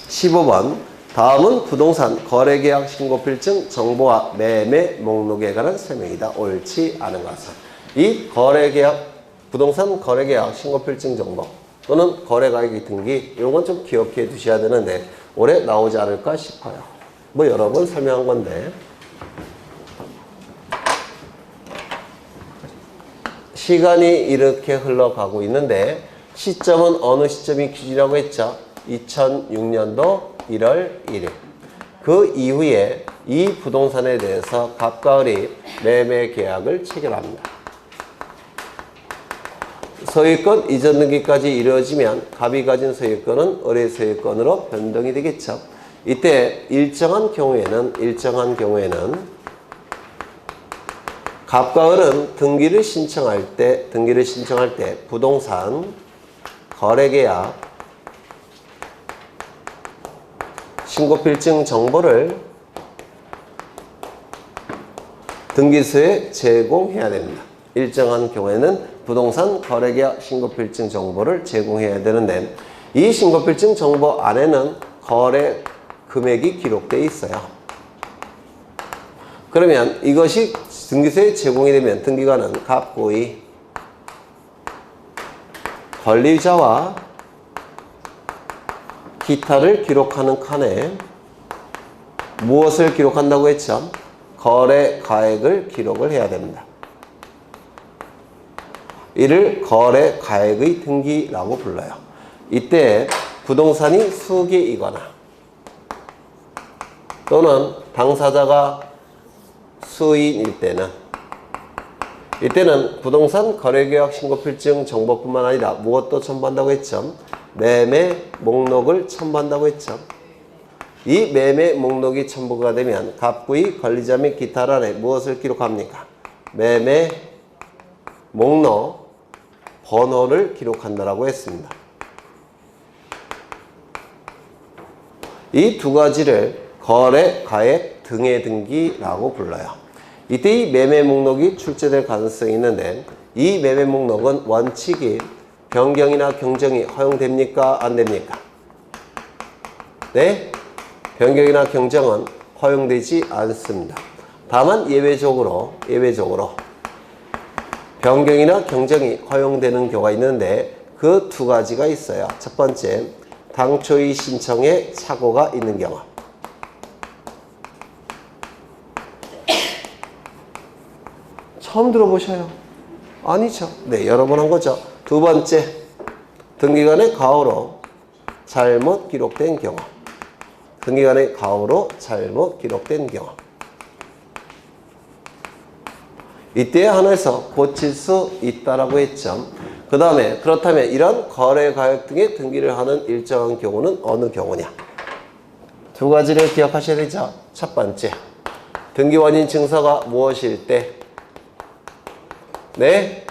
15번 다음은 부동산 거래계약 신고필증 정보와 매매 목록에 관한 설명이다. 옳지 않은 것은 이 거래계약 부동산 거래계약 신고필증 정보 또는 거래가액 등기 이런 건 좀 기억해 두셔야 되는데 올해 나오지 않을까 싶어요. 뭐 여러 번 설명한 건데 시간이 이렇게 흘러가고 있는데 시점은 어느 시점이 기준이라고 했죠? 2006년도 1월 1일. 그 이후에 이 부동산에 대해서 갑과 을이 매매 계약을 체결합니다. 소유권 이전 등기까지 이루어지면 갑이 가진 소유권은 을의 소유권으로 변동이 되겠죠. 이때 일정한 경우에는 갑과 을은 등기를 신청할 때 부동산 거래계약 신고필증 정보를 등기소에 제공해야 됩니다. 일정한 경우에는 부동산 거래계약 신고필증 정보를 제공해야 되는데 이 신고필증 정보 안에는 거래 금액이 기록되어 있어요. 그러면 이것이 등기소에 제공이 되면 등기관은 갑고의 권리자와 기타를 기록하는 칸에 무엇을 기록한다고 했죠? 거래 가액을 기록을 해야 됩니다. 이를 거래 가액의 등기라고 불러요. 이때 부동산이 수개이거나 또는 당사자가 수인일 때는 이때는 부동산 거래계약 신고필증 정보뿐만 아니라 무엇도 첨부한다고 했죠? 매매 목록을 첨부한다고 했죠. 이 매매 목록이 첨부가 되면 갑구의 권리자 및 기타란에 무엇을 기록합니까? 매매 목록 번호를 기록한다라고 했습니다. 이 두 가지를 거래 가액 등의 등기라고 불러요. 이때 이 매매 목록이 출제될 가능성이 있는데 이 매매 목록은 원칙이 변경이나 경정이 허용됩니까? 안 됩니까? 네? 변경이나 경정은 허용되지 않습니다. 다만 예외적으로 변경이나 경정이 허용되는 경우가 있는데 그 두 가지가 있어요. 첫 번째, 당초의 신청에 착오가 있는 경우. 처음 들어보셔요? 아니죠. 네, 여러 번 한 거죠. 두 번째, 등기관의 가오로 잘못 기록된 경우. 등기관의 가오로 잘못 기록된 경우. 이때에 한해서 고칠 수 있다라고 했죠. 그 다음에 그렇다면 이런 거래가액 등의 등기를 하는 일정한 경우는 어느 경우냐? 두 가지를 기억하셔야 되죠. 첫 번째, 등기원인 증서가 무엇일 때? 네,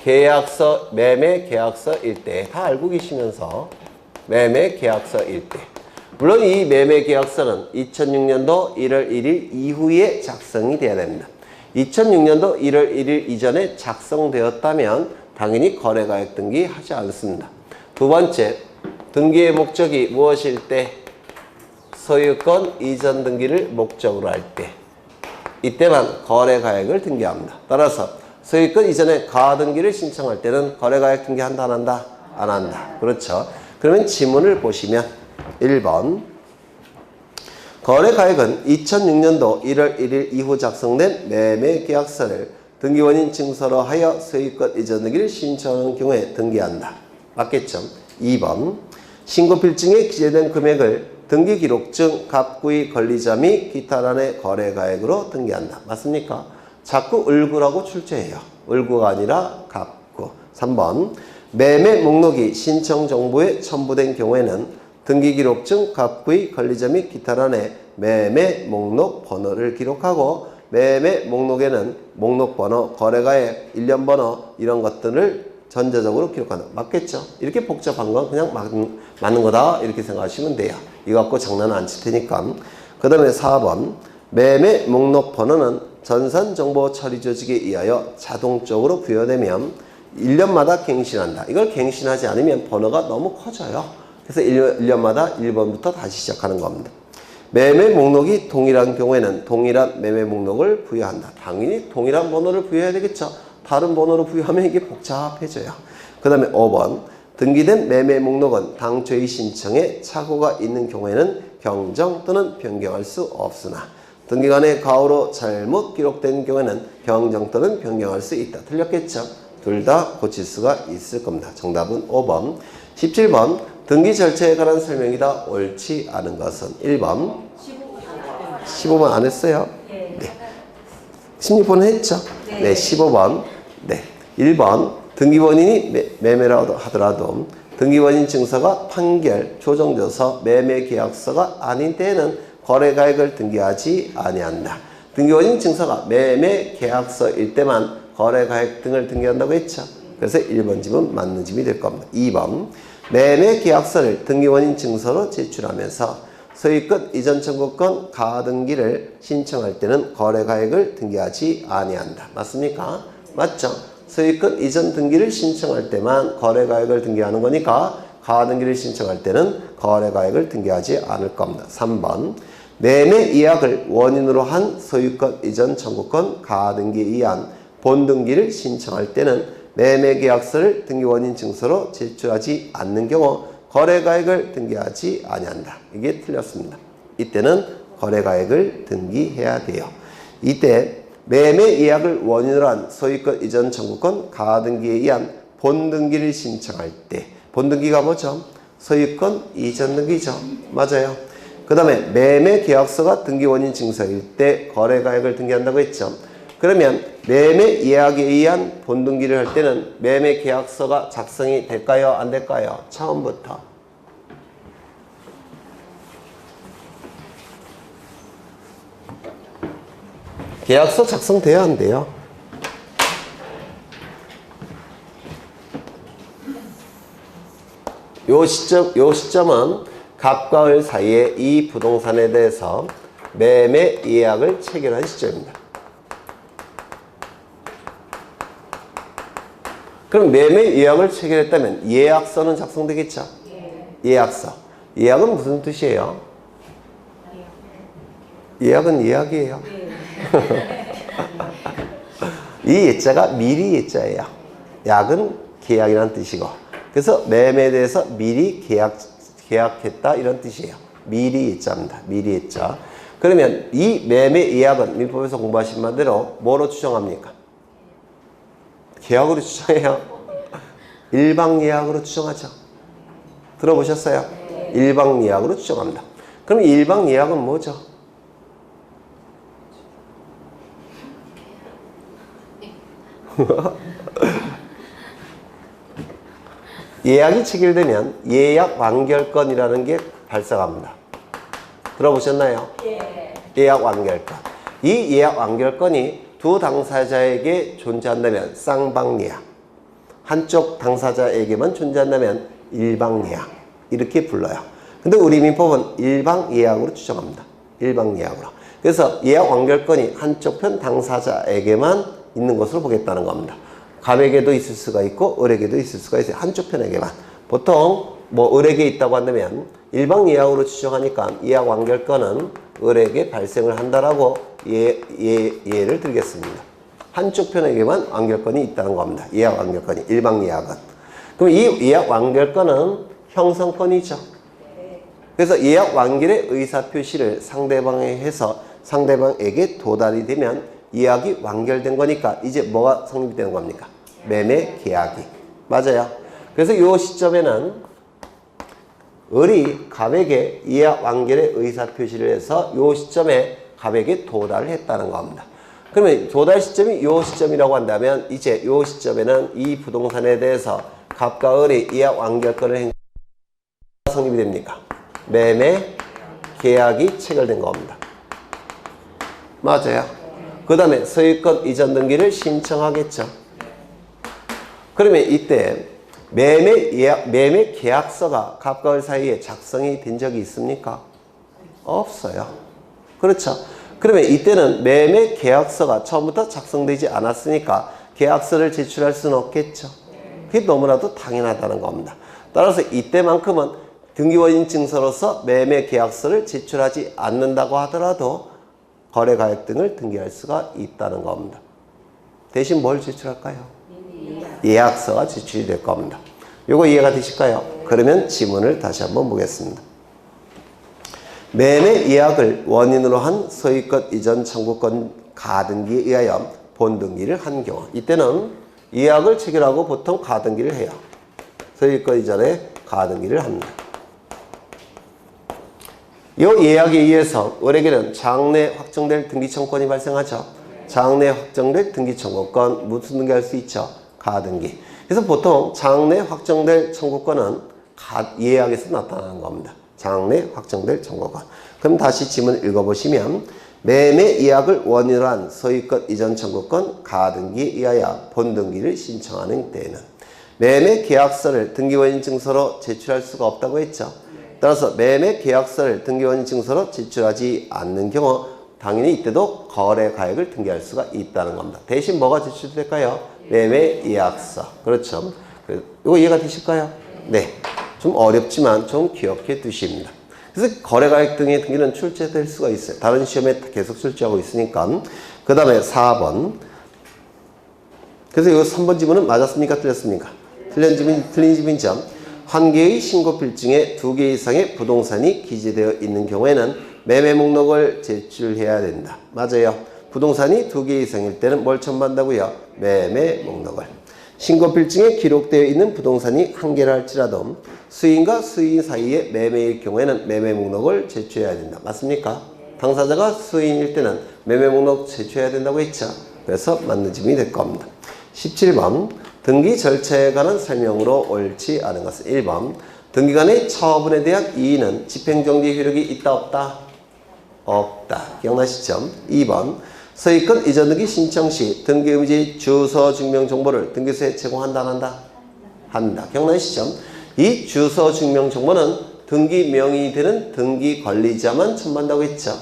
계약서, 매매 계약서일 때. 다 알고 계시면서 매매 계약서일 때. 물론 이 매매 계약서는 2006년도 1월 1일 이후에 작성이 돼야 됩니다. 2006년도 1월 1일 이전에 작성되었다면 당연히 거래가액 등기 하지 않습니다. 두 번째, 등기의 목적이 무엇일 때? 소유권 이전 등기를 목적으로 할 때. 이때만 거래가액을 등기합니다. 따라서 소유권 이전에 가등기를 신청할 때는 거래가액 등기한다 안 한다? 안 한다. 그렇죠. 그러면 지문을 보시면 1번 거래가액은 2006년도 1월 1일 이후 작성된 매매계약서를 등기원인 증서로 하여 소유권 이전 등기를 신청하는 경우에 등기한다. 맞겠죠? 2번 신고필증에 기재된 금액을 등기기록증 갑구의 권리자 및 기타란의 거래가액으로 등기한다. 맞습니까? 자꾸 을구라고 출제해요. 을구가 아니라 갑구. 3번 매매 목록이 신청 정보에 첨부된 경우에는 등기기록증 갑구의 권리자 및 기타란의 매매 목록 번호를 기록하고 매매 목록에는 목록 번호, 거래가액, 일련 번호 이런 것들을 전자적으로 기록한다. 맞겠죠? 이렇게 복잡한 건 그냥 맞는 거다 이렇게 생각하시면 돼요. 이거 갖고 장난 안 칠 테니까. 그 다음에 4번 매매 목록 번호는 전산정보 처리 조직에 의하여 자동적으로 부여되면 1년마다 갱신한다. 이걸 갱신하지 않으면 번호가 너무 커져요. 그래서 1년마다 1번부터 다시 시작하는 겁니다. 매매 목록이 동일한 경우에는 동일한 매매 목록을 부여한다. 당연히 동일한 번호를 부여해야 되겠죠. 다른 번호로 부여하면 이게 복잡해져요. 그 다음에 5번 등기된 매매 목록은 당초의 신청에 착오가 있는 경우에는 경정 또는 변경할 수 없으나 등기관의 과오로 잘못 기록된 경우에는 경정 또는 변경할 수 있다. 틀렸겠죠? 둘 다 고칠 수가 있을 겁니다. 정답은 5번. 17번 등기 절차에 관한 설명이다. 옳지 않은 것은 1번 15번 안 했어요? 네. 16번은 했죠? 네. 15번 네. 1번 등기원인이 매매라고 하더라도 등기원인 증서가 판결, 조정져서 매매계약서가 아닌 때에는 거래가액을 등기하지 아니한다. 등기원인 증서가 매매계약서일 때만 거래가액 등을 등기한다고 했죠. 그래서 1번 집은 맞는 집이 될 겁니다. 2번 매매계약서를 등기원인 증서로 제출하면서 소유권 이전 청구권 가등기를 신청할 때는 거래가액을 등기하지 아니한다. 맞습니까? 맞죠? 소유권 이전 등기를 신청할 때만 거래가액을 등기하는 거니까 가등기를 신청할 때는 거래가액을 등기하지 않을 겁니다. 3번 매매 이약을 원인으로 한 소유권 이전 청구권 가등기에 의한 본등기를 신청할 때는 매매계약서를 등기원인 증서로 제출하지 않는 경우 거래가액을 등기하지 아니한다. 이게 틀렸습니다. 이때는 거래가액을 등기해야 돼요. 이때 매매 예약을 원인으로 한 소유권 이전 청구권 가등기에 의한 본등기를 신청할 때 본등기가 뭐죠? 소유권 이전 등기죠. 맞아요. 그 다음에 매매 계약서가 등기 원인 증서일 때 거래가액을 등기한다고 했죠. 그러면 매매 예약에 의한 본등기를 할 때는 매매 계약서가 작성이 될까요? 안 될까요? 처음부터. 계약서 작성돼야 안 돼요. 요 시점은 갑과 을 사이에 이 부동산에 대해서 매매 예약을 체결한 시점입니다. 그럼 매매 예약을 체결했다면 예약서는 작성되겠죠? 예약서. 예약은 무슨 뜻이에요? 예약은 예약이에요. 이 예자가 미리 예자예요. 약은 계약이라는 뜻이고. 그래서 매매에 대해서 미리 계약했다 이런 뜻이에요. 미리 예자입니다. 미리 예자. 그러면 이 매매 예약은 민법에서 공부하신 바대로 뭐로 추정합니까? 계약으로 추정해요. 일방 예약으로 추정하죠. 들어보셨어요? 일방 예약으로 추정합니다. 그럼 일방 예약은 뭐죠? 예약이 체결되면 예약 완결권이라는 게 발생합니다. 들어보셨나요? 예약 완결권. 이 예약 완결권이 두 당사자에게 존재한다면 쌍방예약, 한쪽 당사자에게만 존재한다면 일방예약 이렇게 불러요. 근데 우리 민법은 일방예약으로 추정합니다. 일방예약으로. 그래서 예약 완결권이 한쪽 편 당사자에게만 있는 것으로 보겠다는 겁니다. 갑에게도 있을 수가 있고 을에게도 있을 수가 있어요. 한쪽 편에게만. 보통 뭐 을에게 있다고 한다면 일방 예약으로 추정하니까 예약 완결권은 을에게 발생을 한다라고 예를 들겠습니다. 한쪽 편에게만 완결권이 있다는 겁니다. 예약 완결권이 일방 예약은. 그럼 이 예약 완결권은 형성권이죠. 그래서 예약 완결의 의사표시를 상대방에 해서 상대방에게 도달이 되면 예약이 완결된 거니까 이제 뭐가 성립이 되는 겁니까? 매매 계약이. 맞아요. 그래서 이 시점에는 을이 갑에게 예약 완결의 의사표시를 해서 이 시점에 갑에게 도달을 했다는 겁니다. 그러면 도달 시점이 이 시점이라고 한다면 이제 이 시점에는 이 부동산에 대해서 갑과 을이 예약 완결권을 성립이 됩니까? 매매 계약이 체결된 겁니다. 맞아요. 그 다음에 소유권 이전 등기를 신청하겠죠. 그러면 이때 매매 계약서가 갑과 을 사이에 작성이 된 적이 있습니까? 없어요. 그렇죠. 그러면 이때는 매매 계약서가 처음부터 작성되지 않았으니까 계약서를 제출할 수는 없겠죠. 그게 너무나도 당연하다는 겁니다. 따라서 이때만큼은 등기원인 증서로서 매매 계약서를 제출하지 않는다고 하더라도 거래가액 등을 등기할 수가 있다는 겁니다. 대신 뭘 제출할까요? 예약서가 제출이 될 겁니다. 요거 이해가 되실까요? 그러면 지문을 다시 한번 보겠습니다. 매매 예약을 원인으로 한 소유권 이전 청구권 가등기에 의하여 본등기를 한 경우, 이때는 예약을 체결하고 보통 가등기를 해요. 소유권 이전에 가등기를 합니다. 이 예약에 의해서 을에게는 장래 확정될 등기청구권이 발생하죠. 장래 확정될 등기청구권, 무슨 등기할 수 있죠? 가등기. 그래서 보통 장래 확정될 청구권은 예약에서 나타나는 겁니다. 장래 확정될 청구권. 그럼 다시 지문 읽어보시면 매매 예약을 원인으로 한 소유권 이전 청구권 가등기에 의하여 본등기를 신청하는 때에는 매매 계약서를 등기원인 증서로 제출할 수가 없다고 했죠. 따라서 매매 계약서를 등기원인 증서로 제출하지 않는 경우 당연히 이때도 거래가액을 등기할 수가 있다는 겁니다. 대신 뭐가 제출될까요? 매매 예약서. 그렇죠. 이거 이해가 되실까요? 네. 좀 어렵지만 좀 기억해 두십니다. 그래서 거래가액 등의 등기는 출제될 수가 있어요. 다른 시험에 계속 출제하고 있으니까. 그 다음에 4번. 그래서 이 3번 지문은 맞았습니까? 틀렸습니까? 틀린 지문이죠. 한 개의 신고필증에 2개 이상의 부동산이 기재되어 있는 경우에는 매매 목록을 제출해야 된다. 맞아요. 부동산이 2개 이상일 때는 뭘 첨부한다고요? 매매 목록을. 신고필증에 기록되어 있는 부동산이 1개라 할지라도 수인과 수인 사이의 매매일 경우에는 매매 목록을 제출해야 된다. 맞습니까? 당사자가 수인일 때는 매매 목록 제출해야 된다고 했죠. 그래서 맞는 질문이 될 겁니다. 17번 등기 절차에 관한 설명으로 옳지 않은 것은 1번 등기관의 처분에 대한 이의는 집행정지 효력이 있다 없다? 없다. 기억나시죠? 2번 소유권 이전 등기 신청 시 등기의무지 주소 증명 정보를 등기소에 제공한다 안 한다? 한다. 기억나시죠? 이 주소 증명 정보는 등기 명의 되는 등기 관리자만 첨부한다고 했죠.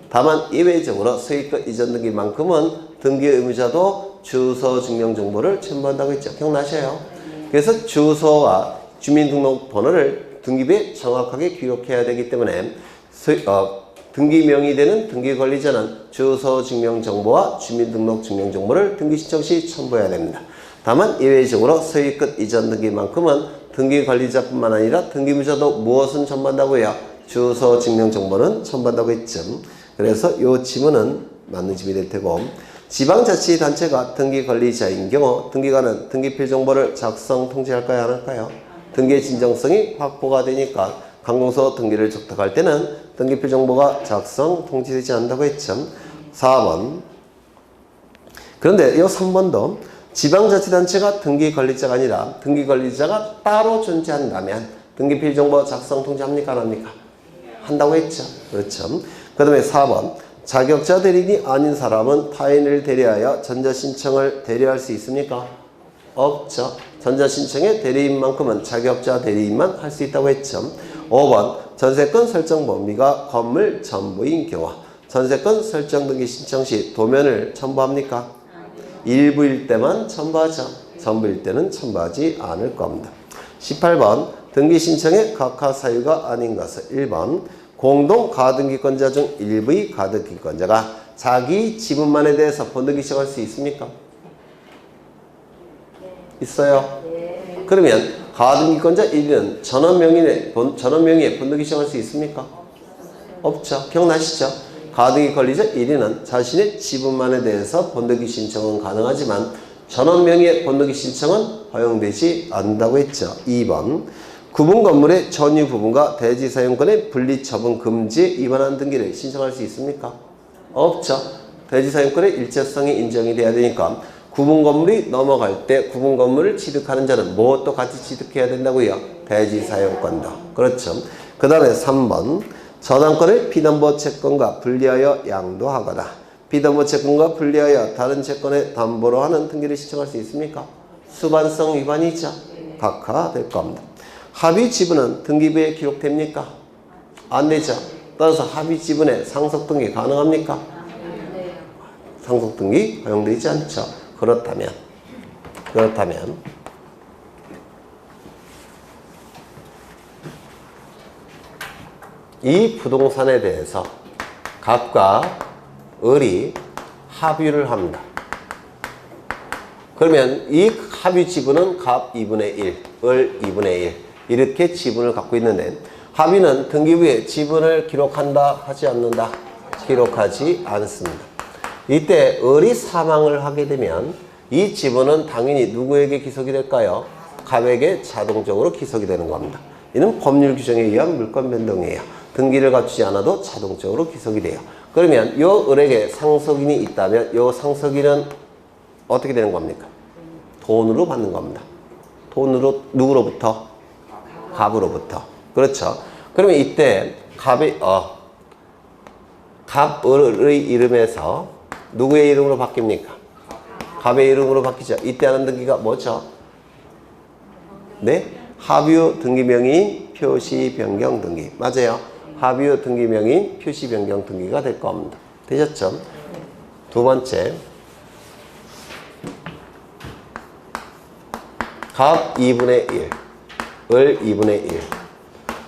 다만 예외적으로 소유권 이전 등기만큼은 등기 의무자도 주소 증명 정보를 첨부한다고 했죠. 기억나셔요? 그래서 주소와 주민등록번호를 등기부에 정확하게 기록해야 되기 때문에 등기 명의 되는 등기 관리자는 주소 증명 정보와 주민등록 증명 정보를 등기 신청 시 첨부해야 됩니다. 다만 예외적으로 소유권 이전 등기만큼은 등기 관리자뿐만 아니라 등기무자도 무엇은 첨부한다고요? 주소 증명 정보는 첨부한다고 했죠. 그래서 이 지문은 맞는 지문이 될 테고, 지방자치단체가 등기 관리자인 경우 등기관은 등기필 정보를 작성 통지할까요? 안 할까요? 등기의 진정성이 확보가 되니까 관공서 등기를 적탁할 때는 등기필 정보가 작성 통지되지 않는다고 했죠. 4번. 그런데 이 3번도 지방자치단체가 등기관리자가 아니라 등기관리자가 따로 존재한다면 등기필 정보 작성 통지합니까? 안 합니까? 한다고 했죠. 그렇죠. 그 다음에 4번. 자격자 대리인이 아닌 사람은 타인을 대리하여 전자신청을 대리할 수 있습니까? 없죠. 전자신청의 대리인만큼은 자격자 대리인만 할 수 있다고 했죠. 5번. 전세권 설정 범위가 건물 전부인 경우 전세권 설정 등기 신청 시 도면을 첨부합니까? 일부일 때만 첨부하죠. 전부일 때는 첨부하지 않을 겁니다. 18번. 등기 신청의 각하 사유가 아닌 것은 1번. 공동 가등기권자 중 일부의 가등기권자가 자기 지분만에 대해서 본등기 시작할 수 있습니까? 있어요? 그러면 가등기권자 1위는 전원명의에 본등기 시작할 수 있습니까? 없죠. 기억나시죠? 가등기 권리자 1위는 자신의 지분만에 대해서 본등기 신청은 가능하지만 전원명의의 본등기 신청은 허용되지 않는다고 했죠. 2번. 구분 건물의 전유 부분과 대지 사용권의 분리 처분 금지에 위반한 등기를 신청할 수 있습니까? 없죠. 대지 사용권의 일체성이 인정이 돼야 되니까 구분 건물이 넘어갈 때 구분 건물을 취득하는 자는 무엇도 같이 취득해야 된다고요? 대지 사용권도. 그렇죠. 그 다음에 3번. 저당권을 피담보 채권과 분리하여 양도하거나 피담보 채권과 분리하여 다른 채권의 담보로 하는 등기를 신청할 수 있습니까? 수반성 위반이죠. 각하될 겁니다. 합의 지분은 등기부에 기록됩니까? 안 되죠. 따라서 합의 지분에 상속등기 가능합니까? 상속등기 허용되지 않죠. 그렇다면 이 부동산에 대해서 갑과 을이 합의를 합니다. 그러면 이 합의 지분은 갑 2분의 1, 을 2분의 1 이렇게 지분을 갖고 있는데 합의는 등기부에 지분을 기록한다 하지 않는다? 기록하지 않습니다. 이때 을이 사망을 하게 되면 이 지분은 당연히 누구에게 기속이 될까요? 갑에게 자동적으로 기속이 되는 겁니다. 이는 법률 규정에 의한 물권 변동이에요. 등기를 갖추지 않아도 자동적으로 기속이 돼요. 그러면 요 을에게 상속인이 있다면 요 상속인은 어떻게 되는 겁니까? 돈으로 받는 겁니다. 돈으로 누구로부터? 갑으로부터. 그렇죠. 그러면 이때 갑의 을의 이름에서 누구의 이름으로 바뀝니까? 갑의 이름으로 바뀌죠. 이때 하는 등기가 뭐죠? 네? 합유 등기명의인 표시 변경 등기. 맞아요. 합유 등기명의인 표시 변경 등기가 될 겁니다. 되셨죠? 두 번째. 갑 2분의 1, 을 2분의 1.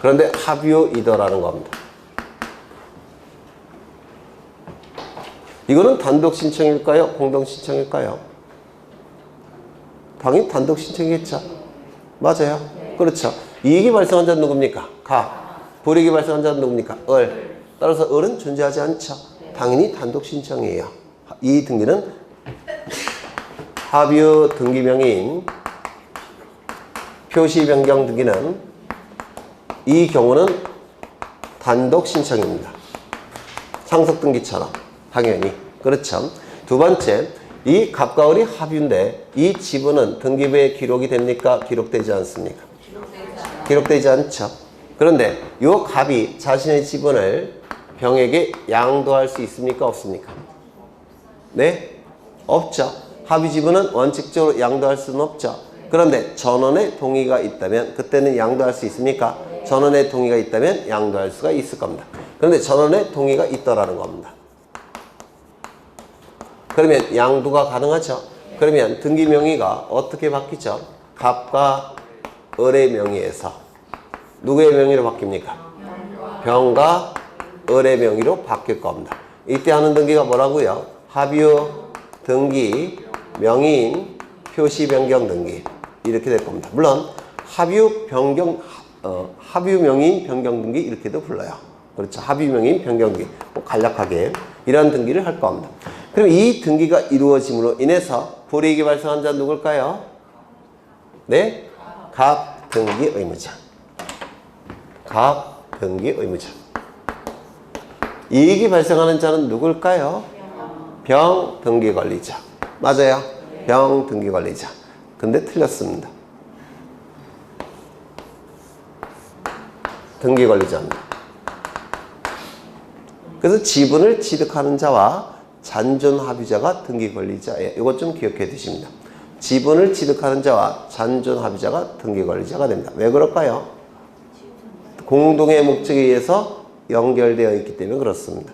그런데 합유이더라는 겁니다. 이거는 단독 신청일까요? 공동 신청일까요? 당연히 단독 신청이겠죠. 맞아요. 그렇죠. 이익이 발생한 자는 누굽니까? 갑. 불이익이 발생한 자는 누굽니까? 을. 따라서 을은 존재하지 않죠. 당연히 단독 신청이에요. 이 등기는 합유 등기명의인 표시 변경 등기는 이 경우는 단독 신청입니다. 상속 등기처럼 당연히. 그렇죠. 두 번째, 이 갑과 을이 합유인데 이 지분은 등기부에 기록이 됩니까? 기록되지 않습니까? 기록되지 않죠. 그런데 이 갑이 자신의 지분을 병에게 양도할 수 있습니까? 없습니까? 네? 없죠. 합의 지분은 원칙적으로 양도할 수는 없죠. 그런데 전원의 동의가 있다면 그때는 양도할 수 있습니까? 전원의 동의가 있다면 양도할 수가 있을 겁니다. 그런데 전원의 동의가 있더라는 겁니다. 그러면 양도가 가능하죠. 그러면 등기 명의가 어떻게 바뀌죠? 갑과 을의 명의에서 누구의 명의로 바뀝니까? 병과 을의 명의로 바뀔 겁니다. 이때 하는 등기가 뭐라고요? 합유 등기 명의인 표시 변경 등기 이렇게 될 겁니다. 물론 합유 명의인 변경 등기 이렇게도 불러요. 그렇죠. 합유 명의인 변경 등기 간략하게 이러한 등기를 할 겁니다. 그럼 이 등기가 이루어짐으로 인해서 불이익이 발생한 자는 누굴까요? 네? 갑 등기 의무자. 갑 등기 의무자. 이익이 발생하는 자는 누굴까요? 병 등기 관리자. 맞아요. 병 등기 관리자. 근데 틀렸습니다. 등기 관리자입니다. 그래서 지분을 취득하는 자와 잔존 합의자가 등기 관리자예요. 이것 좀 기억해 두십니다. 지분을 취득하는 자와 잔존 합의자가 등기 관리자가 됩니다. 왜 그럴까요? 공동의 목적에 의해서 연결되어 있기 때문에 그렇습니다.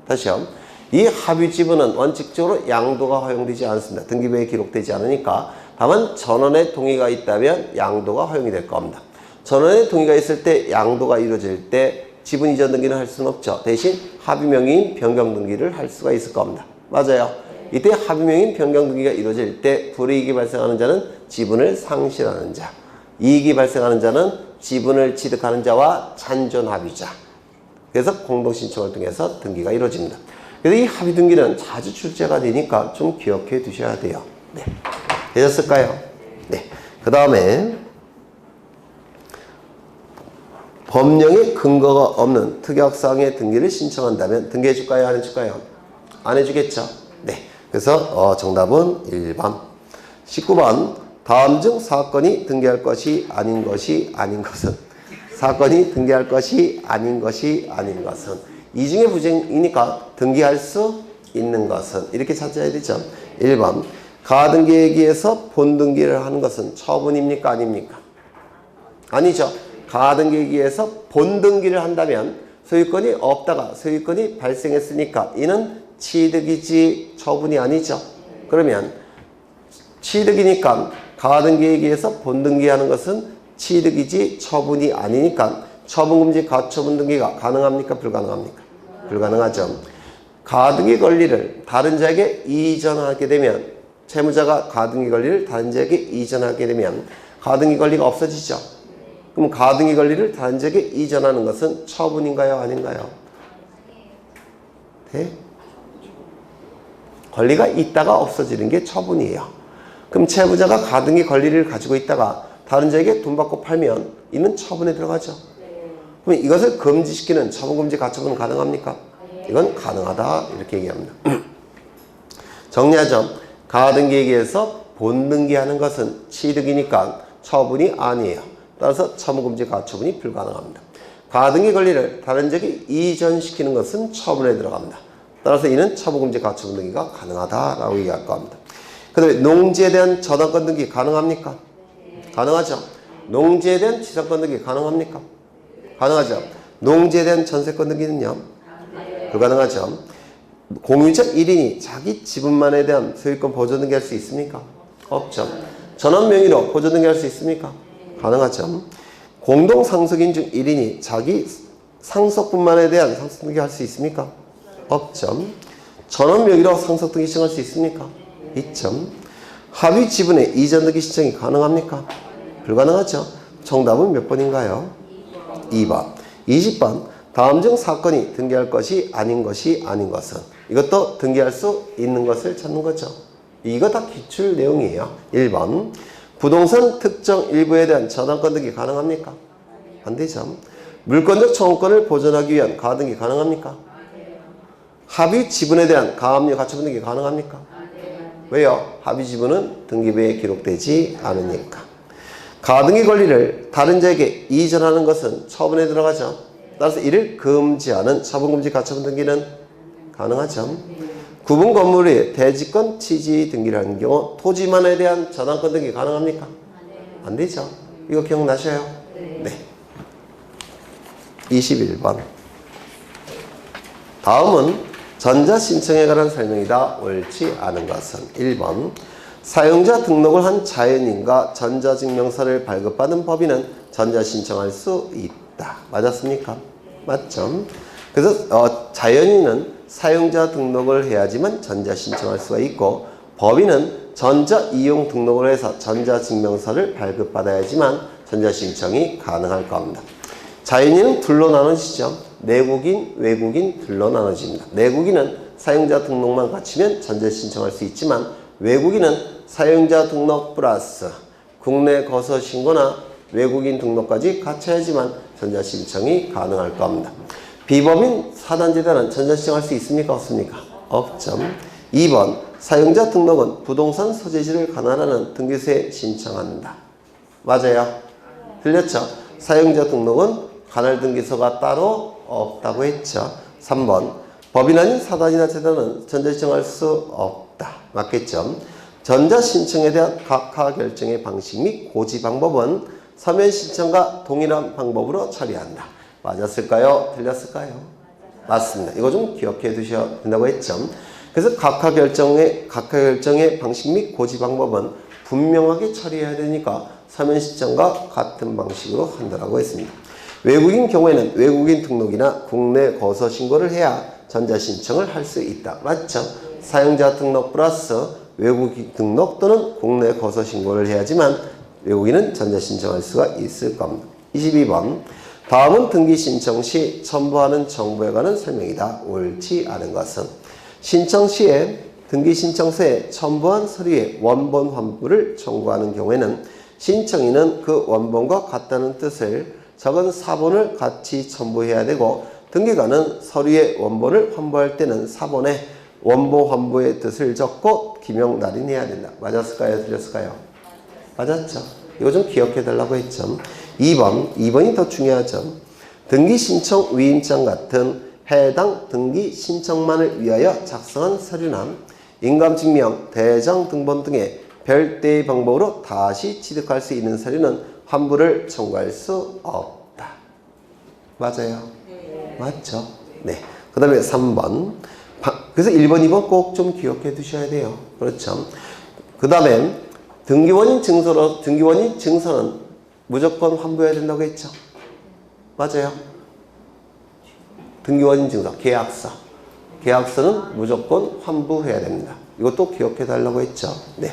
다시요. 이 합의 지분은 원칙적으로 양도가 허용되지 않습니다. 등기부에 기록되지 않으니까. 다만 전원의 동의가 있다면 양도가 허용이 될 겁니다. 전원의 동의가 있을 때 양도가 이루어질 때 지분 이전 등기는 할 수는 없죠. 대신 합의명의인 변경 등기를 할 수가 있을 겁니다. 맞아요. 이때 합의명의인 변경 등기가 이루어질 때 불이익이 발생하는 자는 지분을 상실하는 자, 이익이 발생하는 자는 지분을 취득하는 자와 잔존 합의자. 그래서 공동신청을 통해서 등기가 이루어집니다. 그래서 이 합의 등기는 자주 출제가 되니까 좀 기억해 두셔야 돼요. 네. 되셨을까요? 네. 그 다음에 법령의 근거가 없는 특약사항의 등기를 신청한다면 등기해 줄까요? 안 해줄까요? 안 해주겠죠? 네. 그래서 정답은 1번. 19번. 다음 중 사건이 등기할 것이 아닌 것이 아닌 것은 사건이 등기할 것이 아닌 것은 이 중에 부정이니까 등기할 수 있는 것은 이렇게 찾아야 되죠. 1번. 가등기에 의해서 본등기를 하는 것은 처분입니까? 아닙니까? 아니죠. 가등기에 의해서 본등기를 한다면 소유권이 없다가 소유권이 발생했으니까 이는 취득이지 처분이 아니죠. 그러면 취득이니까 가등기에 의해서 본등기하는 것은 취득이지 처분이 아니니까 처분금지 가처분 등기가 가능합니까? 불가능합니까? 불가능하죠. 가등기 권리를 다른 자에게 이전하게 되면 채무자가 가등기 권리를 다른 자에게 이전하게 되면 가등기 권리가 없어지죠. 그럼 가등기 권리를 다른 자에게 이전하는 것은 처분인가요? 아닌가요? 네? 권리가 있다가 없어지는 게 처분이에요. 그럼 채무자가 가등기 권리를 가지고 있다가 다른 자에게 돈 받고 팔면 이는 처분에 들어가죠. 그럼 이것을 금지시키는 처분금지 가처분 가능합니까? 이건 가능하다 이렇게 얘기합니다. 정리하죠. 가등기에 의해서 본등기하는 것은 취득이니까 처분이 아니에요. 따라서 처분금지 가처분이 불가능합니다. 가등기 권리를 다른 자에게 이전시키는 것은 처분에 들어갑니다. 따라서 이는 처분금지 가처분 등기가 가능하다라고 얘기할 겁니다. 그 다음에 농지에 대한 저당권 등기 가능합니까? 가능하죠. 농지에 대한 취득권 등기 가능합니까? 가능하죠. 농지에 대한 전세권 등기는요? 불가능하죠. 공유자 1인이 자기 지분만에 대한 소유권 보조 등기할 수 있습니까? 없죠. 전원 명의로 보조 등기할 수 있습니까? 가능하죠. 공동 상속인 중 1인이 자기 상속분만에 대한 상속 등기할 수 있습니까? 없죠. 전원 명의로 상속 등기 신청할 수 있습니까? 있죠. 합의 지분의 이전 등기 신청이 가능합니까? 불가능하죠. 정답은 몇 번인가요? 2번. 20번. 다음 중 사건이 등기할 것이 아닌 것은 이것도 등기할 수 있는 것을 찾는 거죠. 이거 다 기출 내용이에요. 1번. 부동산 특정 일부에 대한 저당권 등기 가능합니까? 안 되죠. 물권적 청구권을 보존하기 위한 가등기 가능합니까? 합의 지분에 대한 가압류 가처분 등기 가능합니까? 왜요? 합의 지분은 등기부에 기록되지 않으니까. 가등기 권리를 다른 자에게 이전하는 것은 처분에 들어가죠. 따라서 이를 금지하는 처분금지 가처분 등기는 가능하죠. 구분 건물의 대지권 취지 등기를 하는 경우 토지만에 대한 저당권 등기 가능합니까? 안 되죠. 이거 기억나셔요? 네. 21번. 다음은 전자신청에 관한 설명이다. 옳지 않은 것은 1번. 사용자 등록을 한 자연인과 전자증명서를 발급받은 법인은 전자신청할 수 있다. 맞았습니까? 맞죠? 그래서 자연인은 사용자 등록을 해야지만 전자신청할 수가 있고 법인은 전자이용 등록을 해서 전자증명서를 발급받아야지만 전자신청이 가능할 겁니다. 자연인은 둘로 나눠지죠. 내국인, 외국인 둘로 나눠집니다. 내국인은 사용자 등록만 갖추면 전자신청할 수 있지만 외국인은 사용자 등록 플러스 국내 거서 신고나 외국인 등록까지 갖춰야지만 전자신청이 가능할 겁니다. 비법인 사단지대는 전자신청할 수 있습니까? 없습니까? 없죠. 2번. 사용자 등록은 부동산 소재지를 관할하는 등기소에 신청한다. 맞아요. 틀렸죠? 사용자 등록은 관할등기소가 따로 없다고 했죠. 3번. 법인 아닌 사단이나 재단은 전자신청할 수 없다. 맞겠죠? 전자신청에 대한 각하 결정의 방식 및 고지 방법은 서면 신청과 동일한 방법으로 처리한다. 맞았을까요? 틀렸을까요? 맞습니다. 이거 좀 기억해 두셔야 된다고 했죠. 그래서 각하 결정의 방식 및 고지 방법은 분명하게 처리해야 되니까 서면 신청과 같은 방식으로 한다고 했습니다. 외국인 경우에는 외국인 등록이나 국내 거서 신고를 해야 전자신청을 할 수 있다. 맞죠? 사용자 등록 플러스 외국인 등록 또는 국내 거서 신고를 해야지만 외국인은 전자신청할 수가 있을 겁니다. 22번. 다음은 등기 신청 시 첨부하는 정보에 관한 설명이다. 옳지 않은 것은 신청 시에 등기 신청서에 첨부한 서류의 원본 환부를 청구하는 경우에는 신청인은 그 원본과 같다는 뜻을 적은 사본을 같이 첨부해야 되고 등기관은 서류의 원본을 환부할 때는 사본에 원본 환부의 뜻을 적고 기명 날인해야 된다. 맞았을까요? 틀렸을까요? 맞았죠. 이거 좀 기억해 달라고 했죠. 2번이 더 중요하죠. 등기 신청 위임장 같은 해당 등기 신청만을 위하여 작성한 서류나 인감증명, 대장 등본 등의 별도의 방법으로 다시 취득할 수 있는 서류는 환부를 청구할 수 없다. 맞아요. 맞죠? 네. 그 다음에 3번. 그래서 1번, 2번 꼭 좀 기억해 두셔야 돼요. 그렇죠? 그 다음에 등기원인 증서는 무조건 환부해야 된다고 했죠? 맞아요? 등기원인 증서, 계약서. 계약서는 무조건 환부해야 됩니다. 이것도 기억해 달라고 했죠? 네.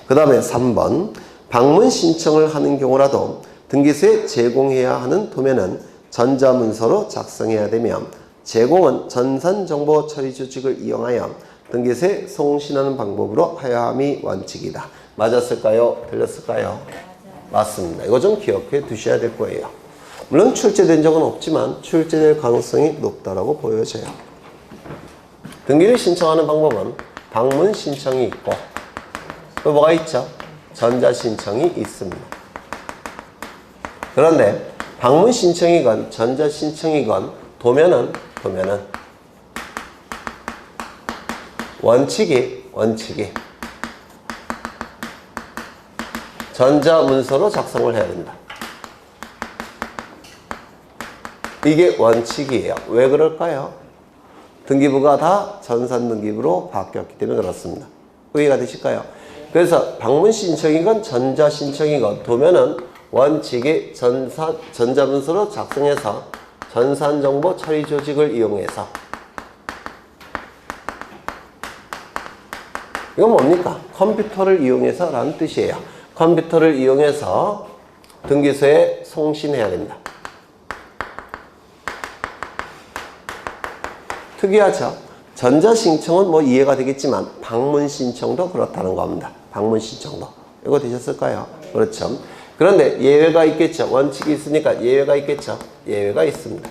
그 다음에 3번. 방문 신청을 하는 경우라도 등기소에 제공해야 하는 도면은 전자문서로 작성해야 되며 제공은 전산정보 처리 조직을 이용하여 등기소에 송신하는 방법으로 하여야 함이 원칙이다. 맞았을까요? 틀렸을까요? 맞습니다. 이거 좀 기억해 두셔야 될 거예요. 물론 출제된 적은 없지만 출제될 가능성이 높다라고 보여져요. 등기를 신청하는 방법은 방문 신청이 있고 또 뭐가 있죠? 전자 신청이 있습니다. 그런데 방문 신청이건 전자 신청이건 도면은 원칙이 전자문서로 작성을 해야 된다. 이게 원칙이에요. 왜 그럴까요? 등기부가 다 전산등기부로 바뀌었기 때문에 그렇습니다. 이해가 되실까요? 그래서 방문 신청이건 전자 신청이건 도면은 원칙이 전자문서로 작성해서 전산정보 처리 조직을 이용해서 이건 뭡니까? 컴퓨터를 이용해서 라는 뜻이에요. 컴퓨터를 이용해서 등기소에 송신해야 된다. 특이하죠? 전자신청은 뭐 이해가 되겠지만 방문신청도 그렇다는 겁니다. 방문신청도. 이거 되셨을까요? 그렇죠. 그런데 예외가 있겠죠. 원칙이 있으니까 예외가 있겠죠. 예외가 있습니다.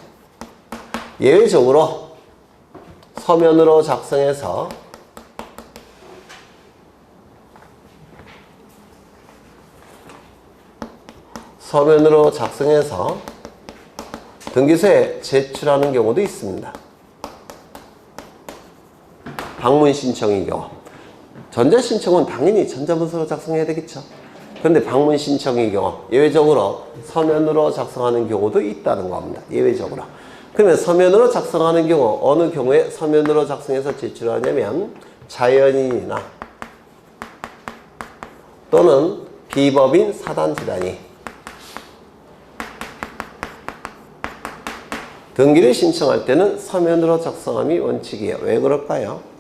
예외적으로 서면으로 작성해서 등기소에 제출하는 경우도 있습니다. 방문 신청의 경우. 전자 신청은 당연히 전자문서로 작성해야 되겠죠. 그런데 방문 신청의 경우 예외적으로 서면으로 작성하는 경우도 있다는 겁니다. 예외적으로. 그러면 서면으로 작성하는 경우 어느 경우에 서면으로 작성해서 제출하냐면 자연인이나 또는 비법인 사단지단이 등기를 신청할 때는 서면으로 작성함이 원칙이에요. 왜 그럴까요?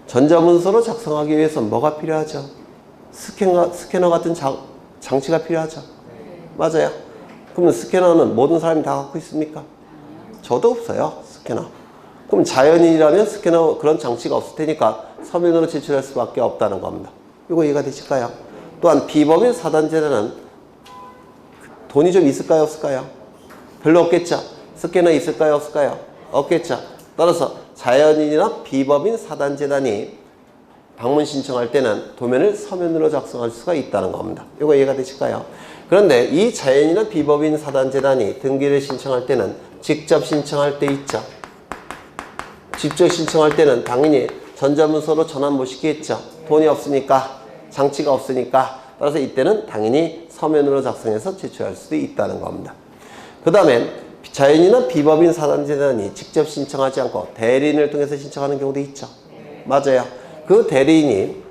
전자문서로 작성하기 위해서는 뭐가 필요하죠? 스캐너 같은 장치가 필요하죠? 맞아요. 그러면 스캐너는 모든 사람이 다 갖고 있습니까? 저도 없어요, 스캐너. 그럼 자연인이라면 스캐너 그런 장치가 없을 테니까 서면으로 제출할 수밖에 없다는 겁니다. 이거 이해가 되실까요? 또한 비법인 사단제단은 돈이 좀 있을까요, 없을까요? 별로 없겠죠? 스캐너 있을까요, 없을까요? 없겠죠? 따라서 자연인이나 비법인 사단재단이 방문 신청할 때는 도면을 서면으로 작성할 수가 있다는 겁니다. 이거 이해가 되실까요? 그런데 이 자연인이나 비법인 사단재단이 등기를 신청할 때는 직접 신청할 때 있죠. 직접 신청할 때는 당연히 전자문서로 전환 못 시키겠죠. 돈이 없으니까, 장치가 없으니까. 따라서 이때는 당연히 서면으로 작성해서 제출할 수도 있다는 겁니다. 그 다음에 자연인이나 비법인 사단재단이 직접 신청하지 않고 대리인을 통해서 신청하는 경우도 있죠. 맞아요. 그 대리인이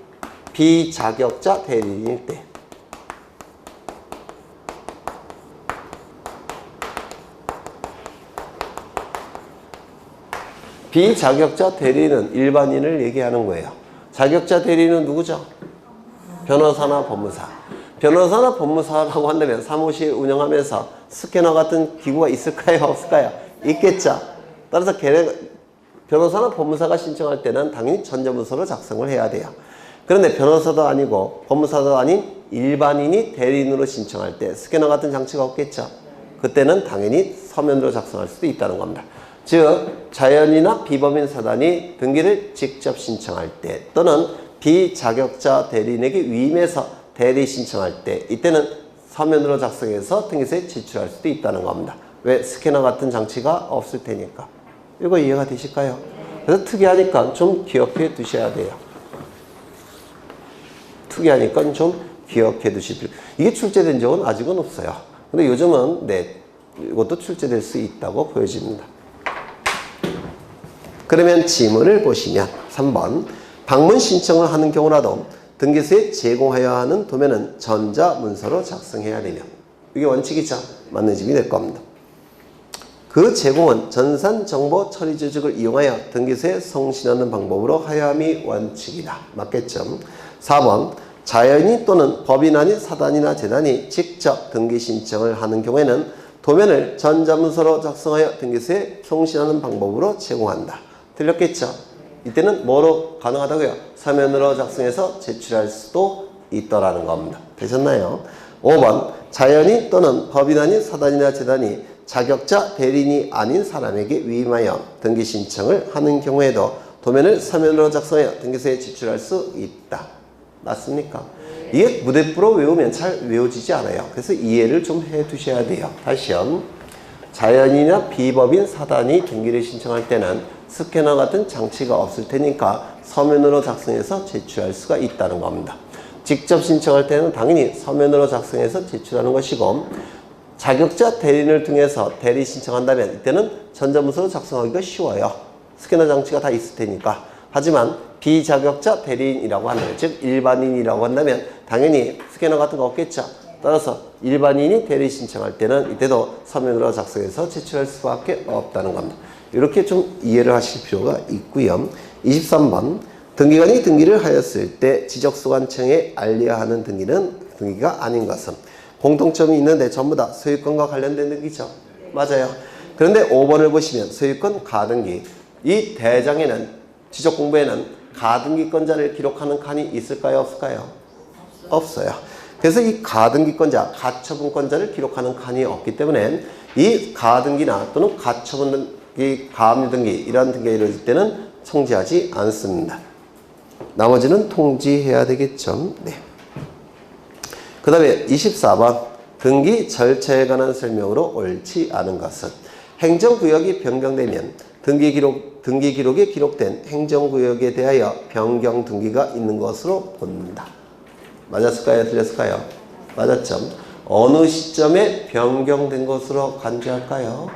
비자격자 대리인일 때 비자격자 대리인은 일반인을 얘기하는 거예요. 자격자 대리인은 누구죠? 변호사나 법무사. 변호사나 법무사라고 한다면 사무실 운영하면서 스캐너 같은 기구가 있을까요? 없을까요? 있겠죠. 따라서 변호사나 법무사가 신청할 때는 당연히 전자문서로 작성을 해야 돼요. 그런데 변호사도 아니고 법무사도 아닌 일반인이 대리인으로 신청할 때 스캐너 같은 장치가 없겠죠. 그때는 당연히 서면으로 작성할 수도 있다는 겁니다. 즉 자연인이나 비법인 사단이 등기를 직접 신청할 때 또는 비자격자 대리인에게 위임해서 대리 신청할 때 이때는 서면으로 작성해서 등기소에 제출할 수도 있다는 겁니다. 왜? 스캐너 같은 장치가 없을 테니까. 이거 이해가 되실까요? 그래서 특이하니까 좀 기억해 두셔야 돼요. 특이하니까 좀 기억해 두실 필요. 이게 출제된 적은 아직은 없어요. 근데 요즘은 이것도 출제될 수 있다고 보여집니다. 그러면 지문을 보시면 3번 방문 신청을 하는 경우라도 등기소에 제공하여야 하는 도면은 전자문서로 작성해야 되며 이게 원칙이죠. 맞는 집이 될 겁니다. 그 제공은 전산정보 처리 조직을 이용하여 등기소에 송신하는 방법으로 하여함이 원칙이다. 맞겠죠? 4번 자연인 또는 법인 아닌 사단이나 재단이 직접 등기 신청을 하는 경우에는 도면을 전자문서로 작성하여 등기소에 송신하는 방법으로 제공한다. 틀렸겠죠? 이때는 뭐로 가능하다고요? 서면으로 작성해서 제출할 수도 있더라는 겁니다. 되셨나요? 5번 자연인 또는 법인 아닌 사단이나 재단이 자격자 대리인이 아닌 사람에게 위임하여 등기 신청을 하는 경우에도 도면을 서면으로 작성하여 등기소에 제출할 수 있다. 맞습니까? 이게 무대부로 외우면 잘 외워지지 않아요. 그래서 이해를 좀 해 두셔야 돼요. 다시요. 자연인이나 비법인 사단이 등기를 신청할 때는 스캐너 같은 장치가 없을 테니까 서면으로 작성해서 제출할 수가 있다는 겁니다. 직접 신청할 때는 당연히 서면으로 작성해서 제출하는 것이고 자격자 대리인을 통해서 대리 신청한다면 이때는 전자문서로 작성하기가 쉬워요. 스캐너 장치가 다 있을 테니까. 하지만 비자격자 대리인이라고 한다면 즉 일반인이라고 한다면 당연히 스캐너 같은 거 없겠죠. 따라서 일반인이 대리 신청할 때는 이때도 서면으로 작성해서 제출할 수밖에 없다는 겁니다. 이렇게 좀 이해를 하실 필요가 있고요. 23번 등기관이 등기를 하였을 때 지적소관청에 알려야 하는 등기는 등기가 아닌 것은 공통점이 있는데 전부 다 소유권과 관련된 등기죠. 맞아요. 그런데 5번을 보시면 소유권 가등기 이 대장에는 지적공부에는 가등기권자를 기록하는 칸이 있을까요? 없을까요? 없어요. 그래서 이 가등기권자, 가처분권자를 기록하는 칸이 없기 때문에 이 가등기나 또는 가처분 등기, 가압류 등기 이런 등기가 이루어질 때는 통지하지 않습니다. 나머지는 통지해야 되겠죠. 네. 그 다음에 24번 등기 절차에 관한 설명으로 옳지 않은 것은 행정구역이 변경되면 등기 기록에 기록된 행정구역에 대하여 변경 등기가 있는 것으로 본다. 맞았을까요? 틀렸을까요? 맞았죠. 어느 시점에 변경된 것으로 간주할까요?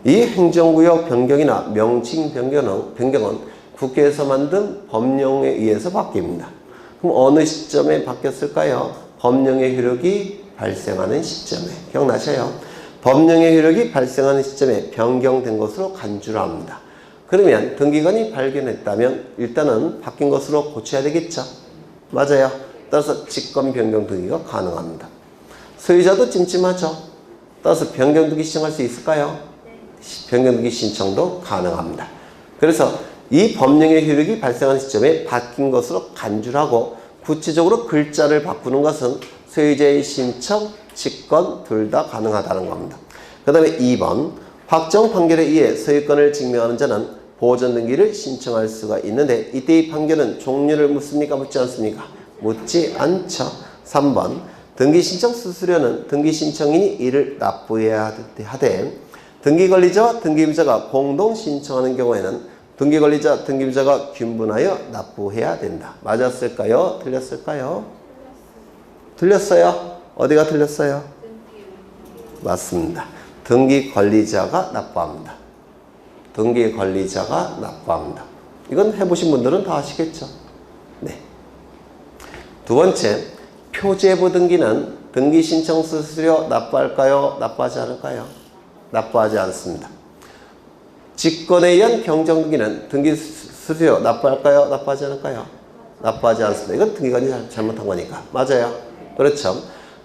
이 행정구역 변경이나 명칭 변경은 국회에서 만든 법령에 의해서 바뀝니다. 그럼 어느 시점에 바뀌었을까요? 법령의 효력이 발생하는 시점에. 기억나셔요? 법령의 효력이 발생하는 시점에 변경된 것으로 간주를 합니다. 그러면 등기관이 발견했다면 일단은 바뀐 것으로 고쳐야 되겠죠. 맞아요. 따라서 직권 변경 등기가 가능합니다. 소유자도 찜찜하죠. 따라서 변경 등기 신청할 수 있을까요? 변경 등기 신청도 가능합니다. 그래서 이 법령의 효력이 발생하는 시점에 바뀐 것으로 간주를 하고 구체적으로 글자를 바꾸는 것은 소유자의 신청, 직권 둘 다 가능하다는 겁니다. 그 다음에 2번 확정 판결에 의해 소유권을 증명하는 자는 보존 등기를 신청할 수가 있는데 이때의 판결은 종류를 묻습니까? 묻지 않습니까? 묻지 않죠. 3번 등기 신청 수수료는 등기 신청인이 이를 납부해야 하되 등기관리자와 등기임자가 공동 신청하는 경우에는 등기관리자, 등기임자가 균분하여 납부해야 된다. 맞았을까요? 틀렸을까요? 틀렸어요? 어디가 틀렸어요? 맞습니다. 등기관리자가 납부합니다. 등기관리자가 납부합니다. 이건 해보신 분들은 다 아시겠죠? 네. 두 번째, 표제부 등기는 등기 신청 수수료 납부할까요? 납부하지 않을까요? 납부하지 않습니다. 직권에 의한 경정등기는 등기 수수료 납부할까요? 납부하지 않을까요? 납부하지 않습니다. 이건 등기관이 잘못한 거니까. 맞아요. 그렇죠.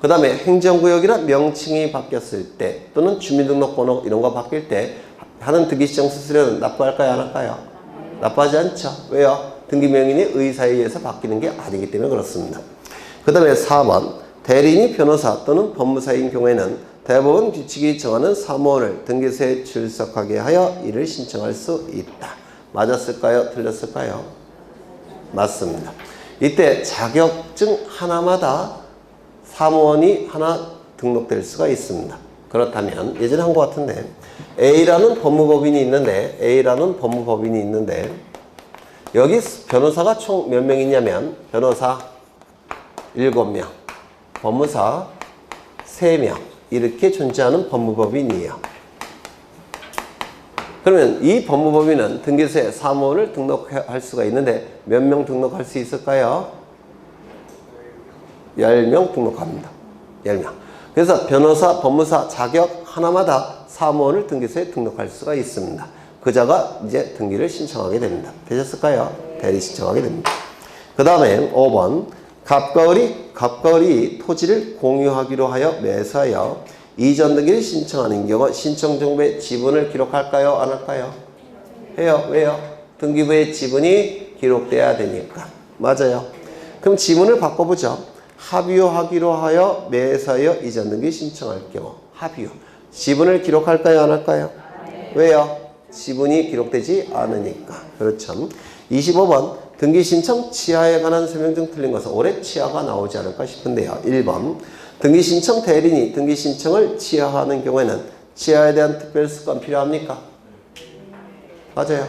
그 다음에 행정구역이나 명칭이 바뀌었을 때 또는 주민등록번호 이런 거 바뀔 때 하는 등기 신청 수수료는 납부할까요? 안 할까요? 납부하지 않죠. 왜요? 등기명인의 의사에 의해서 바뀌는 게 아니기 때문에 그렇습니다. 그 다음에 4번 대리인이 변호사 또는 법무사인 경우에는 대법원 규칙이 정하는 사무원을 등기소에 출석하게 하여 이를 신청할 수 있다. 맞았을까요? 틀렸을까요? 맞습니다. 이때 자격증 하나마다 사무원이 하나 등록될 수가 있습니다. 그렇다면 예전에 한 것 같은데 A라는 법무법인이 있는데 여기 변호사가 총 몇 명 있냐면 변호사 7명, 법무사 3명 이렇게 존재하는 법무법인이에요. 그러면 이 법무법인은 등기소에 사무원을 등록할 수가 있는데 몇 명 등록할 수 있을까요? 10명 등록합니다. 10명. 그래서 변호사, 법무사 자격 하나마다 사무원을 등기소에 등록할 수가 있습니다. 그자가 이제 등기를 신청하게 됩니다. 되셨을까요? 대리 신청하게 됩니다. 그 다음에 5번 갑과 을이 토지를 공유하기로 하여 매수하여 이전 등기를 신청하는 경우 신청 정보에 지분을 기록할까요? 안 할까요? 해요. 왜요? 등기부에 지분이 기록돼야 되니까. 맞아요. 그럼 지분을 바꿔보죠. 합의하기로 하여 매수하여 이전 등기 신청할 경우 합의. 지분을 기록할까요? 안 할까요? 왜요? 지분이 기록되지 않으니까. 그렇죠. 25번 등기 신청 치하에 관한 설명 중 틀린 것은 올해 치하가 나오지 않을까 싶은데요. 1번 등기 신청 대리인이 등기 신청을 치하하는 경우에는 치하에 대한 특별수건 필요합니까? 맞아요.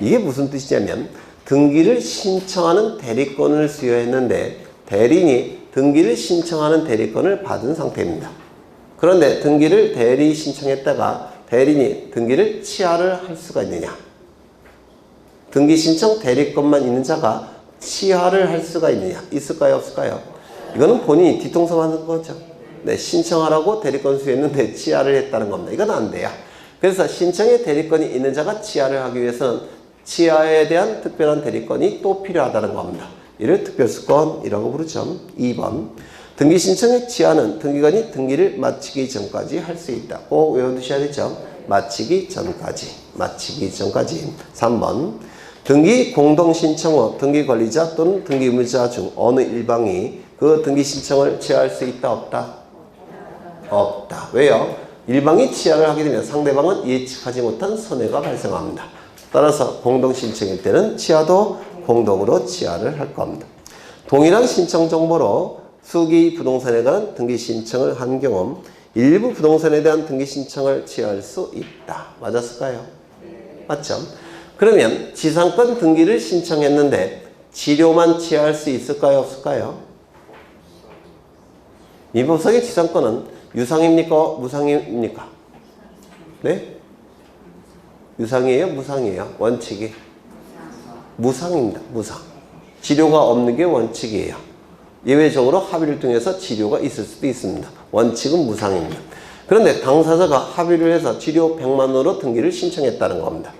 이게 무슨 뜻이냐면 등기를 신청하는 대리권을 수여했는데 대리인이 등기를 신청하는 대리권을 받은 상태입니다. 그런데 등기를 대리 신청했다가 대리인이 등기를 치하를 할 수가 있느냐? 등기 신청 대리권만 있는 자가 치하를 할 수가 있느냐? 있을까요? 없을까요? 이거는 본인이 뒤통수 맞는 거죠. 네, 신청하라고 대리권 수여했는데 치하를 했다는 겁니다. 이건 안 돼요. 그래서 신청에 대리권이 있는 자가 치하를 하기 위해서는 치하에 대한 특별한 대리권이 또 필요하다는 겁니다. 이를 특별수권이라고 부르죠. 2번 등기 신청의 치하는 등기관이 등기를 마치기 전까지 할 수 있다. 꼭 외워두셔야 되죠. 마치기 전까지. 3번 등기 공동신청 후 등기관리자 또는 등기의무자 중 어느 일방이 그 등기 신청을 취하할 수 있다 없다? 없다. 왜요? 일방이 취하를 하게 되면 상대방은 예측하지 못한 손해가 발생합니다. 따라서 공동신청일 때는 취하도 공동으로 취하를 할 겁니다. 동일한 신청 정보로 수기 부동산에 관한 등기 신청을 한 경우 일부 부동산에 대한 등기 신청을 취하할 수 있다. 맞았을까요? 맞죠? 그러면 지상권 등기를 신청했는데 지료만 취하할 수 있을까요? 없을까요? 민법상의 지상권은 유상입니까? 무상입니까? 네? 유상이에요? 무상이에요? 원칙이? 무상입니다. 무상. 지료가 없는 게 원칙이에요. 예외적으로 합의를 통해서 지료가 있을 수도 있습니다. 원칙은 무상입니다. 그런데 당사자가 합의를 해서 지료 100만 원으로 등기를 신청했다는 겁니다.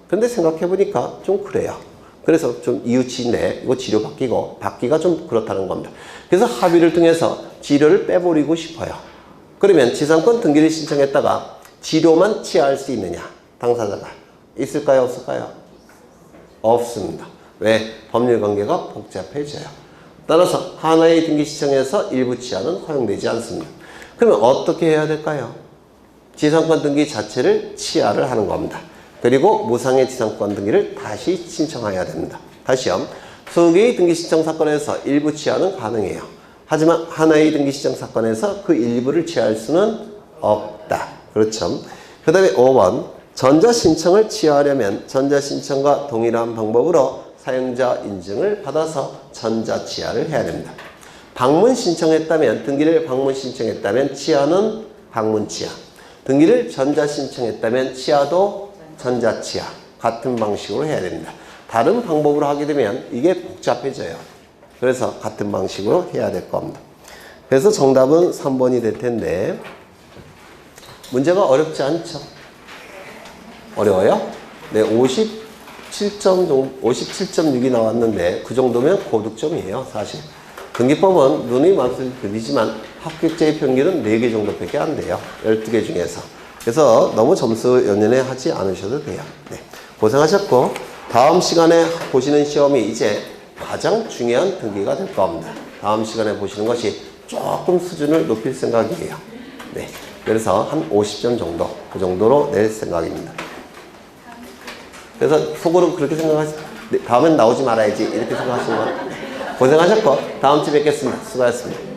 그런데 생각해보니까 좀 그래요. 그래서 좀 이웃이네. 이거 지료 바뀌고 받기가 좀 그렇다는 겁니다. 그래서 합의를 통해서 지료를 빼버리고 싶어요. 그러면 지상권 등기를 신청했다가 지료만 취하할 수 있느냐? 당사자가. 있을까요? 없을까요? 없습니다. 왜? 법률관계가 복잡해져요. 따라서 하나의 등기 신청에서 일부 취하는 허용되지 않습니다. 그러면 어떻게 해야 될까요? 지상권 등기 자체를 취하를 하는 겁니다. 그리고 무상의 지상권 등기를 다시 신청해야 됩니다. 다시요. 수개의 등기 신청 사건에서 일부 취하는 가능해요. 하지만 하나의 등기 신청 사건에서 그 일부를 취할 수는 없다. 그렇죠. 그 다음에 5번 전자신청을 취하하려면 전자신청과 동일한 방법으로 사용자 인증을 받아서 전자취하를 해야 됩니다. 방문 신청했다면 등기를 방문 신청했다면 취하는 방문취하, 등기를 전자 신청했다면 취하도 전자취하 같은 방식으로 해야 됩니다. 다른 방법으로 하게 되면 이게 복잡해져요. 그래서 같은 방식으로 해야 될 겁니다. 그래서 정답은 3번이 될 텐데 문제가 어렵지 않죠? 어려워요? 네, 57.6이 나왔는데 그 정도면 고득점이에요, 사실. 등기법은 누누이 말씀드리지만 합격자의 평균은 4개 정도밖에 안 돼요. 12개 중에서. 그래서 너무 점수 연연해 하지 않으셔도 돼요. 네. 고생하셨고 다음 시간에 보시는 시험이 이제 가장 중요한 등기가 될 겁니다. 다음 시간에 보시는 것이 조금 수준을 높일 생각이에요. 네. 그래서 한 50점 정도, 그 정도로 낼 생각입니다. 그래서 속으로 그렇게 생각하시, 다음엔 나오지 말아야지 이렇게 생각하시는 거. 고생하셨고 다음 주에 뵙겠습니다. 수고하셨습니다.